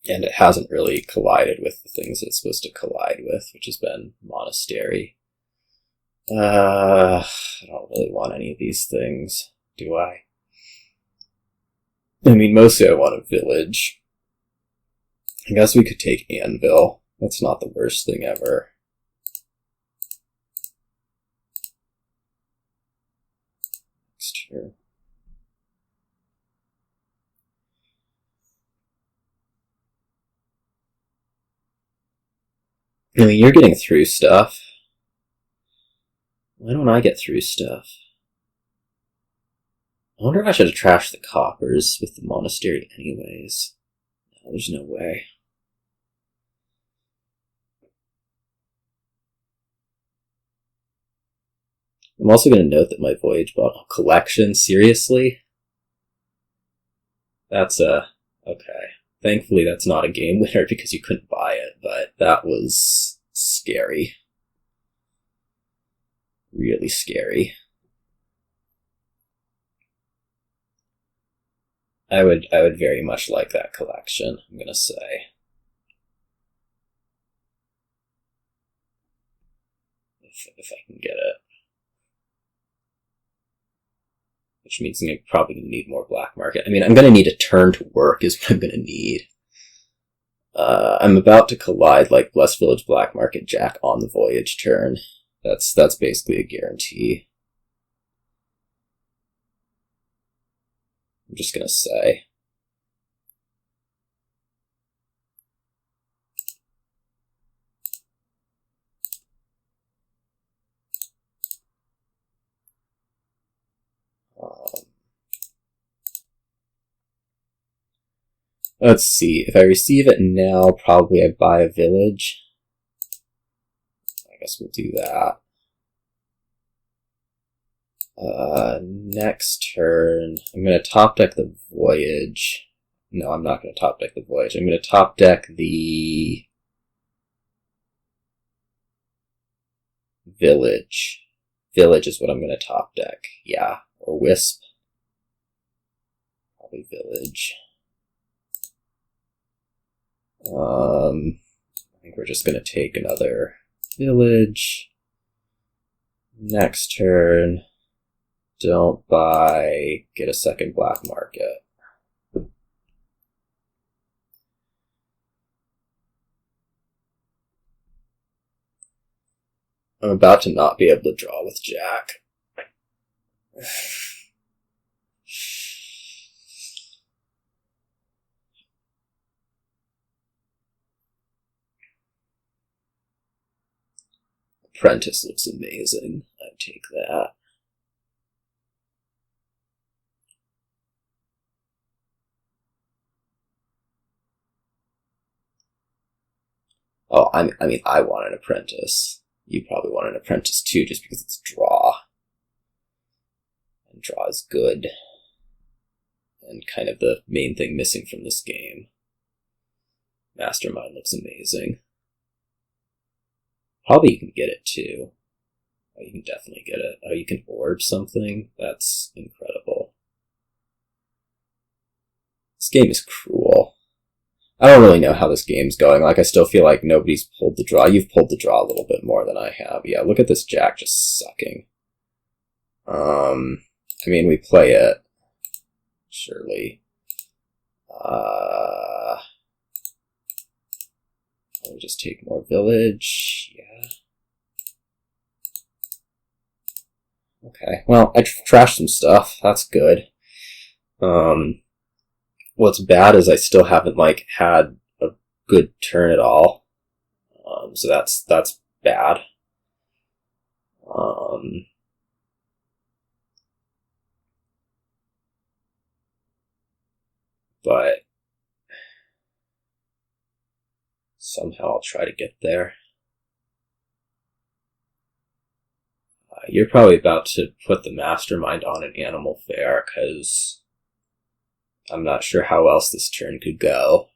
And it hasn't really collided with the things it's supposed to collide with, which has been Monastery. I don't really want any of these things, do I? I mean, mostly I want a village. I guess we could take Anvil. That's not the worst thing ever. Next turn. I mean, you're getting through stuff. Why don't I get through stuff? I wonder if I should have trashed the coppers with the Monastery anyways. No, there's no way. I'm also going to note that my voyage bought a collection. Seriously? That's okay. Thankfully, that's not a game winner because you couldn't buy it, but that was scary. Really scary. I would very much like that collection, I'm gonna say. If I can get it. Which means I'm probably going to need more black market. I mean, I'm going to need a turn to work is what I'm going to need. I'm about to collide like Blessed Village Black Market Jack on the voyage turn. That's basically a guarantee. I'm just going to say. Let's see. If I receive it now, probably I buy a village. I guess we'll do that. Next turn, I'm going to top deck the Voyage. No, I'm not going to top deck the Voyage. I'm going to top deck the Village. Village is what I'm going to top deck. Yeah. Or Wisp. Probably Village. I think we're just going to take another village. Next turn, don't buy, get a second black market. I'm about to not be able to draw with Jack. Apprentice looks amazing. I'd take that. Oh, I mean, I want an apprentice. You probably want an apprentice too, just because it's draw. And draw is good. And kind of the main thing missing from this game. Mastermind looks amazing. Probably you can get it too. Oh, you can definitely get it. Oh, you can orb something? That's incredible. This game is cruel. I don't really know how this game's going. Like, I still feel like nobody's pulled the draw. You've pulled the draw a little bit more than I have. Yeah, look at this Jack just sucking. I mean, we play it. Surely. I'll just take more village. Yeah. Okay, well, I trashed some stuff. That's good. What's bad is I still haven't, like, had a good turn at all. So that's bad. But somehow I'll try to get there. You're probably about to put the Mastermind on an animal fair, because I'm not sure how else this turn could go.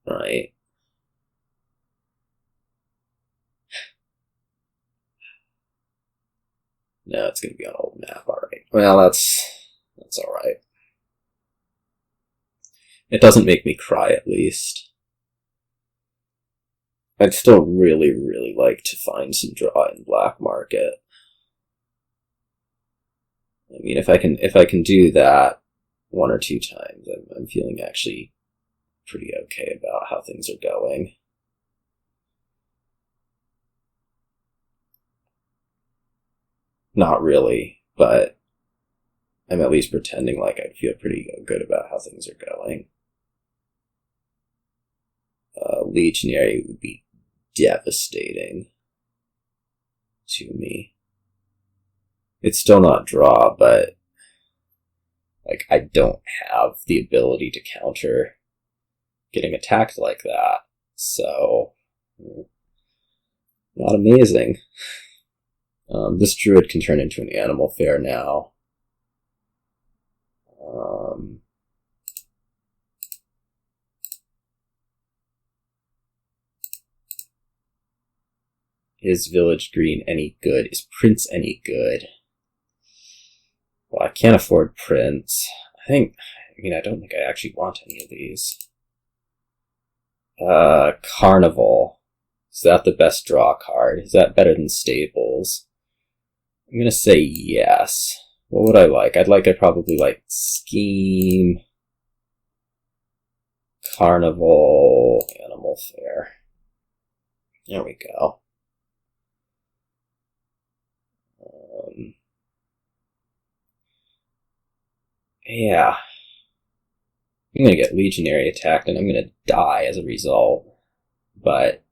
Right. No, it's going to be on old map, alright. Well, that's alright. It doesn't make me cry, at least. I'd still really, really like to find some draw in black market. I mean, if I can do that one or two times, I'm feeling actually pretty okay about how things are going. Not really, but I'm at least pretending like I feel pretty good about how things are going. Legionary would be devastating to me. It's still not draw, but like, I don't have the ability to counter getting attacked like that, so not amazing. This Druid can turn into an animal fair now. Is Village Green any good? Is Prince any good? Well, I can't afford Prince. I don't think I actually want any of these. Carnival. Is that the best draw card? Is that better than Stables? I'm gonna say yes. What would I like? I'd probably like Scheme, Carnival, Animal Fair. There we go. Yeah. I'm gonna get Legionary attacked and I'm gonna die as a result. But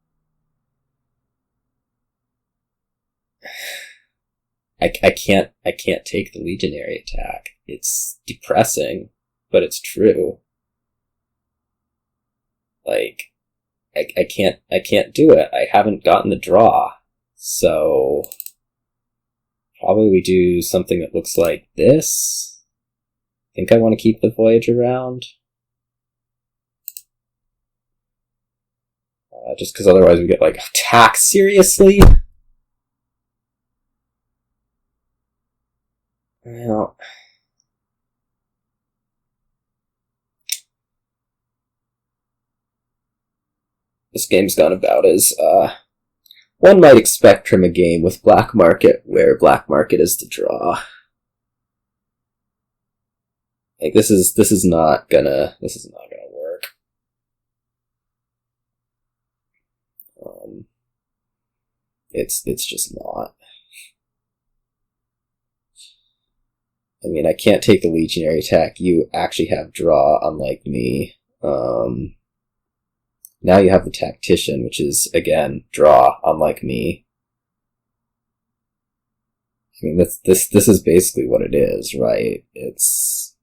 I can't take the Legionary attack. It's depressing, but it's true. Like, I can't do it. I haven't gotten the draw. So probably we do something that looks like this. I think I want to keep the Voyage around. Just because otherwise we get, like, attack. Seriously? Well, this game's gone about as one might expect from a game with Black Market, where Black Market is the draw. Like this is not gonna work. It's just not. I mean, I can't take the Legionary attack. You actually have draw, unlike me. Now you have the Tactician, which is, again, draw, unlike me. I mean, this is basically what it is, right? It's...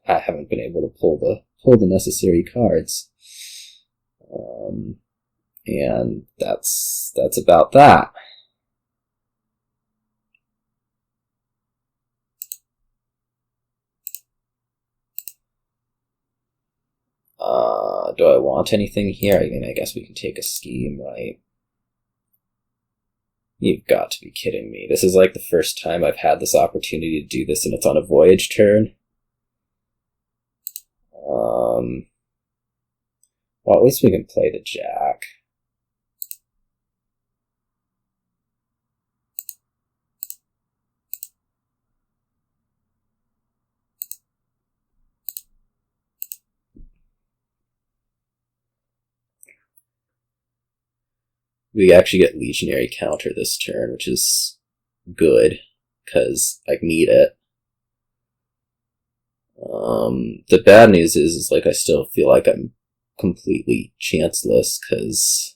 I haven't been able to pull the necessary cards. And that's about that. Do I want anything here? I mean, I guess we can take a scheme, right? You've got to be kidding me. This is like the first time I've had this opportunity to do this, and it's on a voyage turn. Well, at least we can play the Jack. We actually get Legionary counter this turn, which is good, because I need it. The bad news is like I still feel like I'm completely chanceless, because...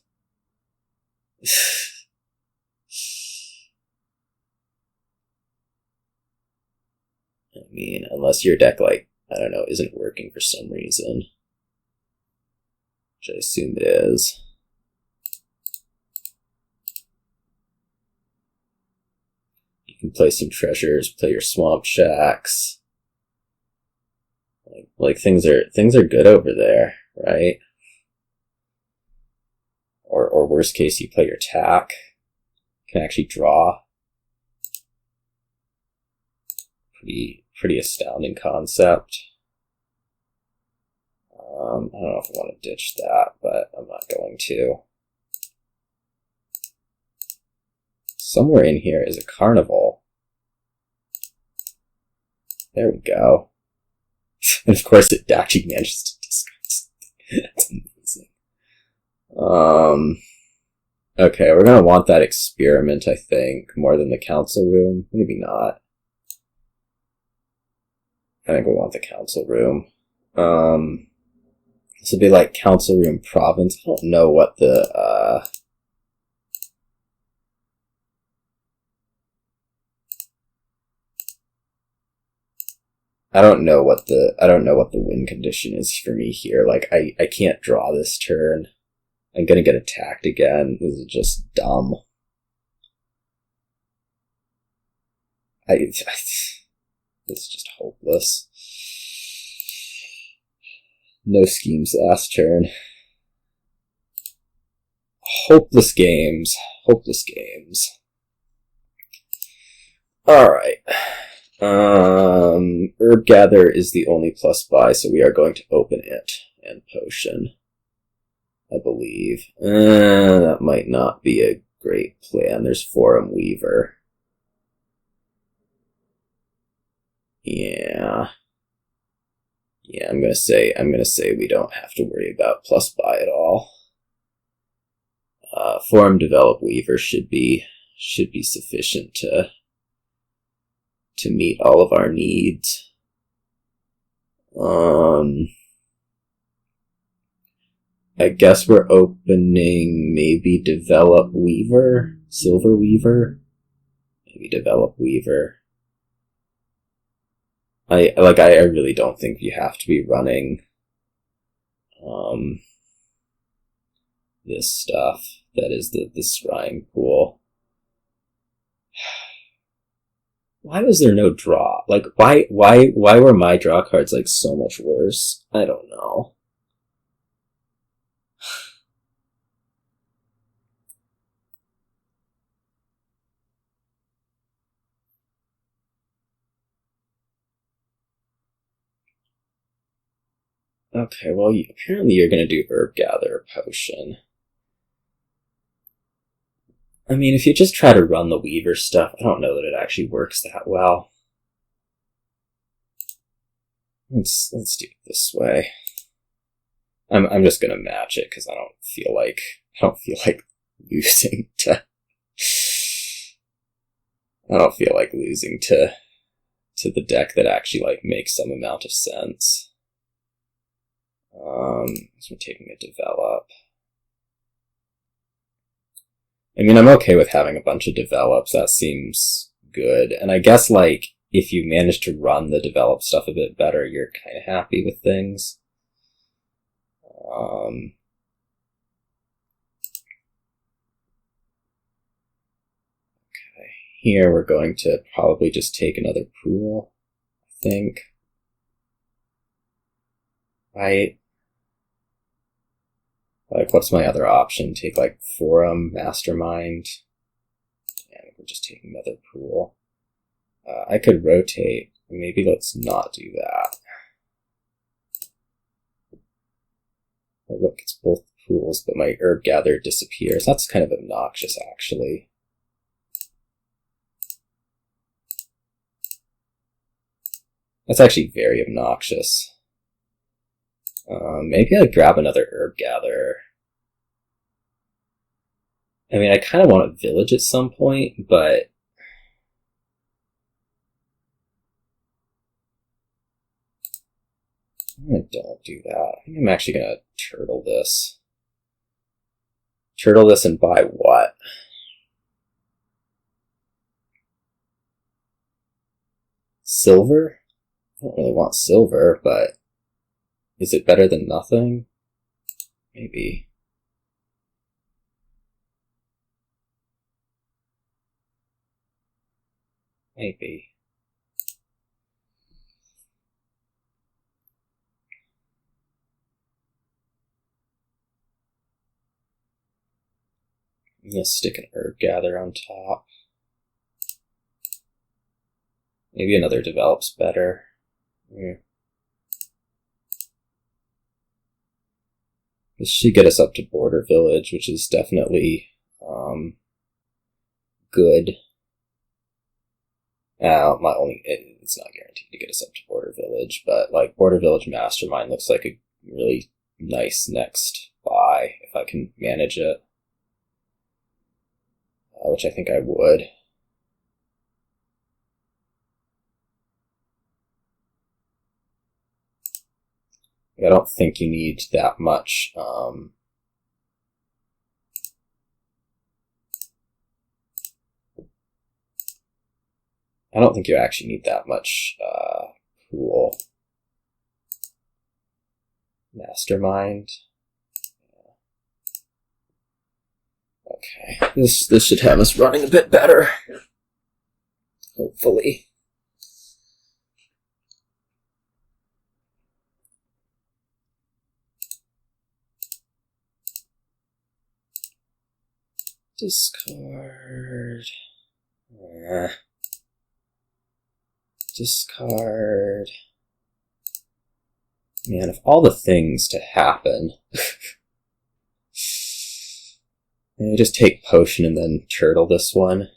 I mean, unless your deck, like, I don't know, isn't working for some reason. Which I assume it is. You can play some treasures, play your swamp shacks. Like things are good over there, right? Or worst case, you play your tack. Can actually draw. Pretty astounding concept. I don't know if I want to ditch that, but I'm not going to. Somewhere in here is a carnival. There we go. And of course it actually manages to discard. That's amazing. Okay, we're gonna want that experiment, I think, more than the council room. Maybe not. I think we want the council room. This would be like council room province. I don't know what the, I don't know what the win condition is for me here. Like, I can't draw this turn. I'm gonna get attacked again. This is just dumb. It's just hopeless. No schemes last turn. Hopeless games. Hopeless games. Alright. Herb Gather is the only plus buy, so we are going to open it. And Potion, I believe. That might not be a great plan. There's Forum Weaver. Yeah, I'm gonna say we don't have to worry about plus buy at all. Forum Develop Weaver should be sufficient to meet all of our needs. I guess we're opening maybe Develop Weaver, Silver Weaver, maybe Develop Weaver. I really don't think you have to be running this stuff. That is the scrying pool. Why was there no draw? Like, why were my draw cards like so much worse? I don't know. Okay, well, apparently you're going to do Herb Gather Potion. I mean, if you just try to run the Weaver stuff, I don't know that it actually works that well. Let's do it this way. I'm just gonna match it because I don't feel like losing to. I don't feel like losing to the deck that actually like makes some amount of sense. So I'm taking a develop. I mean, I'm okay with having a bunch of develops. That seems good. And I guess, like, if you manage to run the develop stuff a bit better, you're kind of happy with things. Okay. Here we're going to probably just take another pool, I think. Right? Like, what's my other option? Take, like, Forum, Mastermind. And we're just taking another pool. I could rotate. Maybe let's not do that. Oh, look, it's both pools, but my Herb Gather disappears. That's kind of obnoxious, actually. That's actually very obnoxious. Maybe I'd grab another Herb Gather. I mean, I kind of want a village at some point, but I don't do that. I think I'm actually going to turtle this. Turtle this and buy what? Silver? I don't really want silver, but is it better than nothing? Maybe. Maybe. I'm going to stick an Herb Gather on top. Maybe another develops better. Yeah. This should get us up to Border Village, which is definitely good. It's not guaranteed to get us up to Border Village, but like Border Village Mastermind looks like a really nice next buy if I can manage it. Which I think I would. I don't think you need that much. I don't think you actually need that much pool. Mastermind. Okay, this should have us running a bit better. Hopefully. Discard. Discard. Man, of all the things to happen. I just take potion and then turtle this one.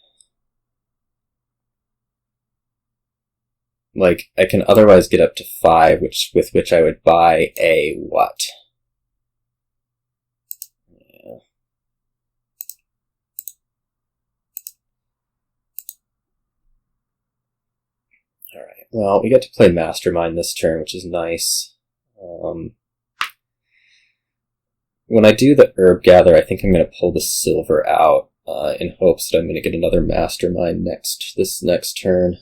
Like, I can otherwise get up to 5, with which I would buy a what? Yeah. Alright, well, we get to play Mastermind this turn, which is nice. When I do the Herb Gather, I think I'm going to pull the silver out in hopes that I'm going to get another Mastermind this next turn.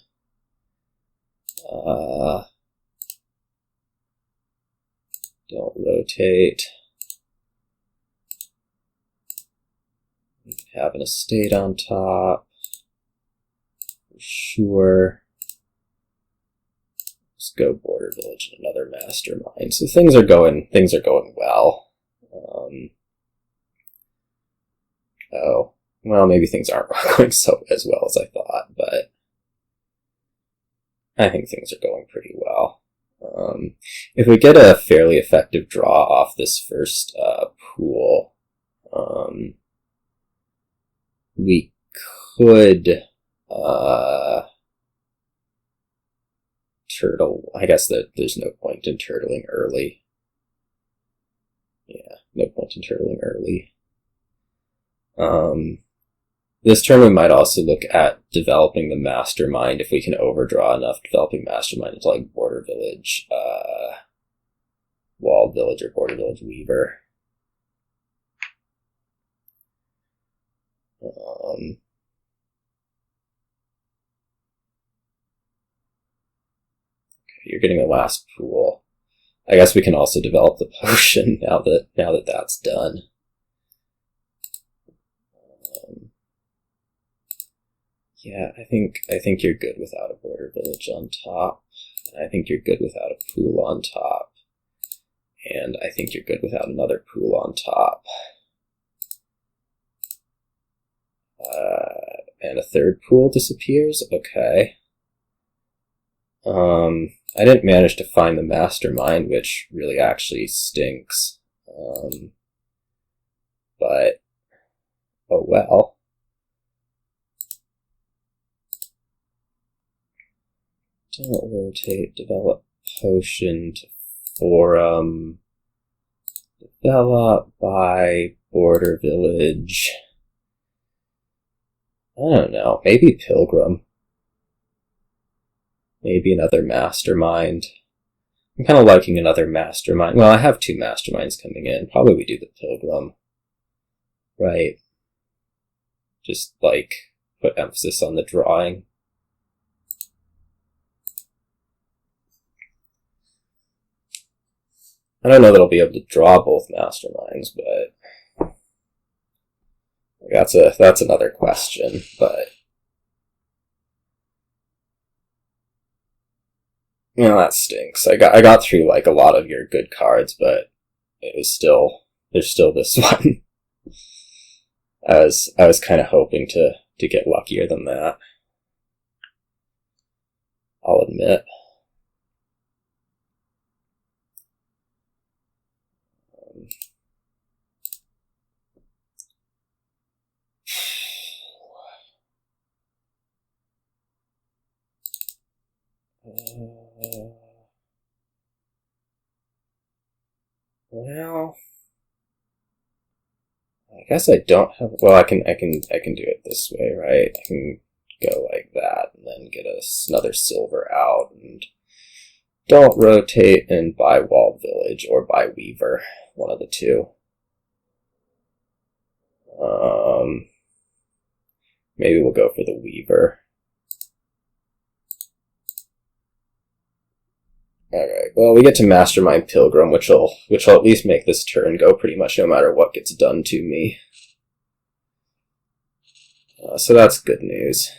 Don't rotate. We can have an estate on top. For sure. Let's go Border Village and another Mastermind. So things are going well. Oh, well, maybe things aren't going as well as I thought, but I think things are going pretty well. If we get a fairly effective draw off this first pool, we could turtle. I guess that there's no point in turtling early. Yeah, no point in turtling early. This turn we might also look at developing the Mastermind if we can overdraw enough, developing Mastermind into like Border Village, Walled Village or Border Village Weaver. Okay, you're getting the last pool. I guess we can also develop the potion now that that's done. Yeah, I think you're good without a Border Village on top. I think you're good without a pool on top. And I think you're good without another pool on top. And a third pool disappears? Okay. I didn't manage to find the Mastermind, which really actually stinks. But, oh well. Don't rotate, develop potion to forum, develop by Border Village. I don't know, maybe Pilgrim. Maybe another Mastermind. I'm kind of liking another Mastermind. Well, I have 2 Masterminds coming in. Probably we do the Pilgrim. Right. Just, like, put emphasis on the drawing. I don't know that I'll be able to draw both Masterminds, but that's another question, but you know, that stinks. I got through like a lot of your good cards, but there's still this one. I was kind of hoping to get luckier than that. I'll admit. Well, I guess I don't have. Well, I can do it this way, right? I can go like that and then get another silver out, and don't rotate and buy Walled Village or buy Weaver, one of the two. Maybe we'll go for the Weaver. Alright, well, we get to Mastermind Pilgrim, which will at least make this turn go pretty much no matter what gets done to me. So that's good news.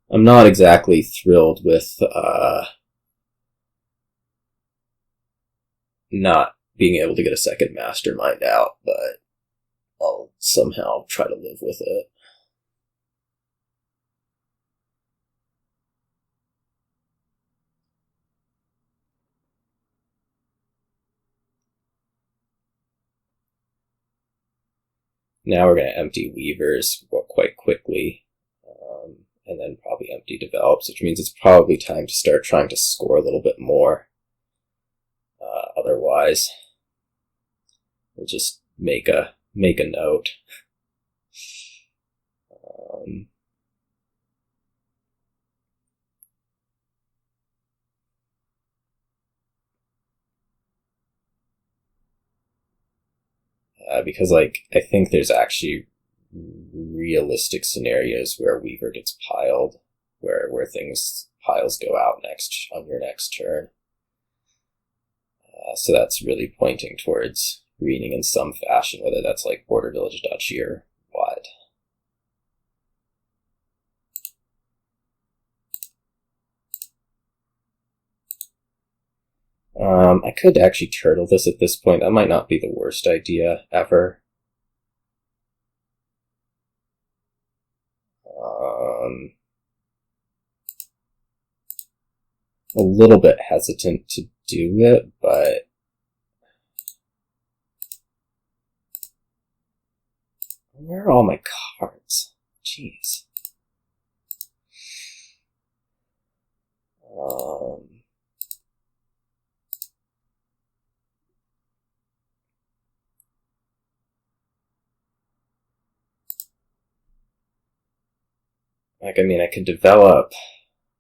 I'm not exactly thrilled with not being able to get a second Mastermind out, but I'll somehow try to live with it. Now we're going to empty Weavers quite quickly, and then probably empty Develops, which means it's probably time to start trying to score a little bit more. Otherwise, we'll just make a note. Because, like, I think there's actually realistic scenarios where Weaver gets piled, where piles go out on your next turn. So that's really pointing towards greening in some fashion, whether that's like Border Village Duchy or what. I could actually turtle this at this point. That might not be the worst idea ever. A little bit hesitant to do it, but where are all my cards? Jeez. Like, I mean, I could develop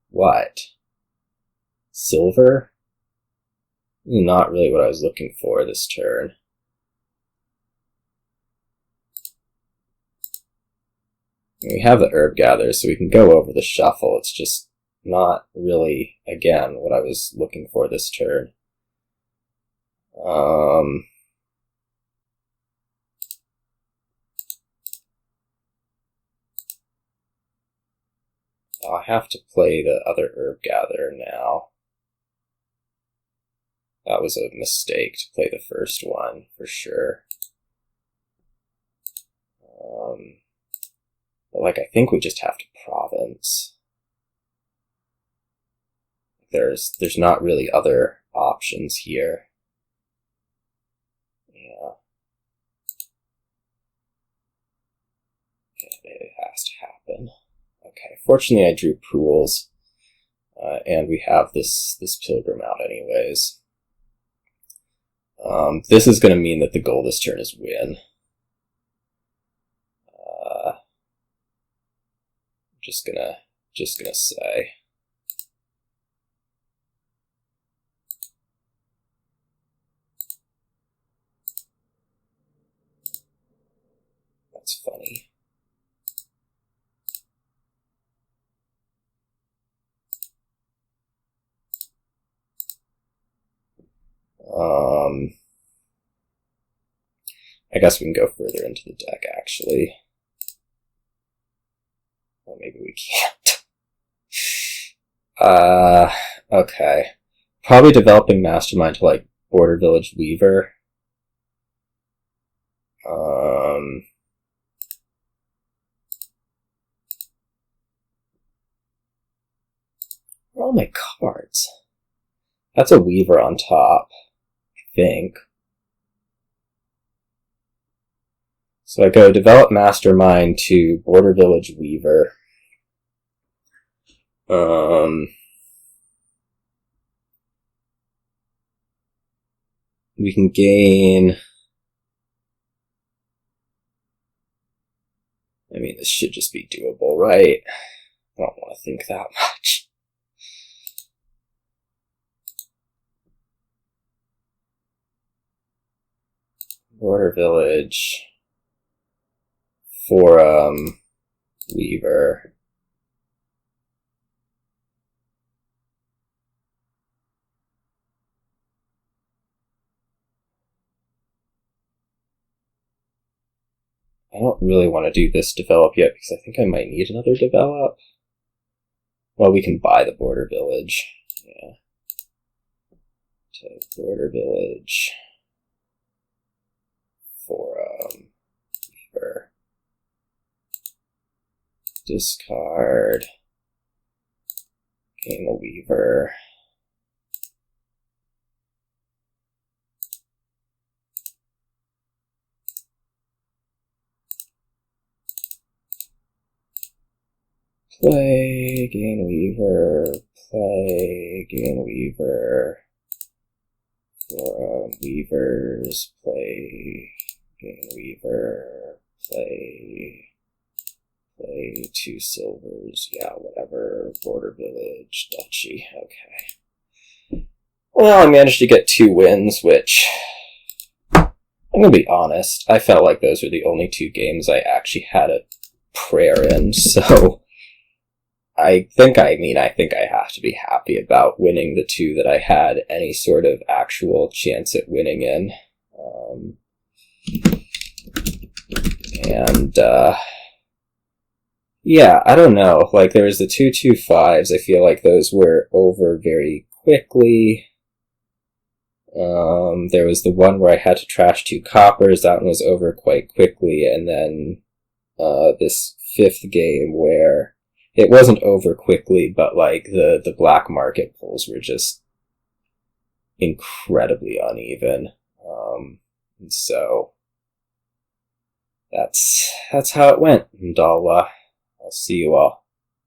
what? Silver? Not really what I was looking for this turn. We have the Herb Gatherer, so we can go over the shuffle. It's just not really, again, what I was looking for this turn. I'll have to play the other Herb Gatherer now. That was a mistake to play the first one, for sure. But, like, I think we just have to province. There's not really other options here. Yeah. It has to happen. Okay, fortunately I drew pools, and we have this Pilgrim out anyways. This is going to mean that the goal this turn is win. Just gonna say. That's funny. I guess we can go further into the deck, actually. Well, maybe we can't. Okay. Probably developing Mastermind to, like, Border Village Weaver. Where are all my cards? That's a Weaver on top, I think. So I go develop Mastermind to Border Village Weaver. We can gain... I mean, this should just be doable, right? I don't want to think that much. Border Village... Forum, Weaver. I don't really want to do this develop yet because I think I might need another develop. Well, we can buy the Border Village. Yeah. To Border Village. Forum, Weaver. Discard. Gain a Weaver. Play, gain Weaver, play, gain Weaver. Weavers, play, gain Weaver, play 2 silvers, yeah, whatever, Border Village, Duchy, okay. Well, I managed to get 2 wins, which, I'm gonna be honest, I felt like those were the only 2 games I actually had a prayer in, so I think I have to be happy about winning the 2 that I had any sort of actual chance at winning in. Yeah, I don't know. Like, there was the 2 2-5s. I feel like those were over very quickly. There was the one where I had to trash 2 coppers. That one was over quite quickly. And then this 5th game where it wasn't over quickly, but like the black market pulls were just incredibly uneven. And so that's how it went. And I'll see you all.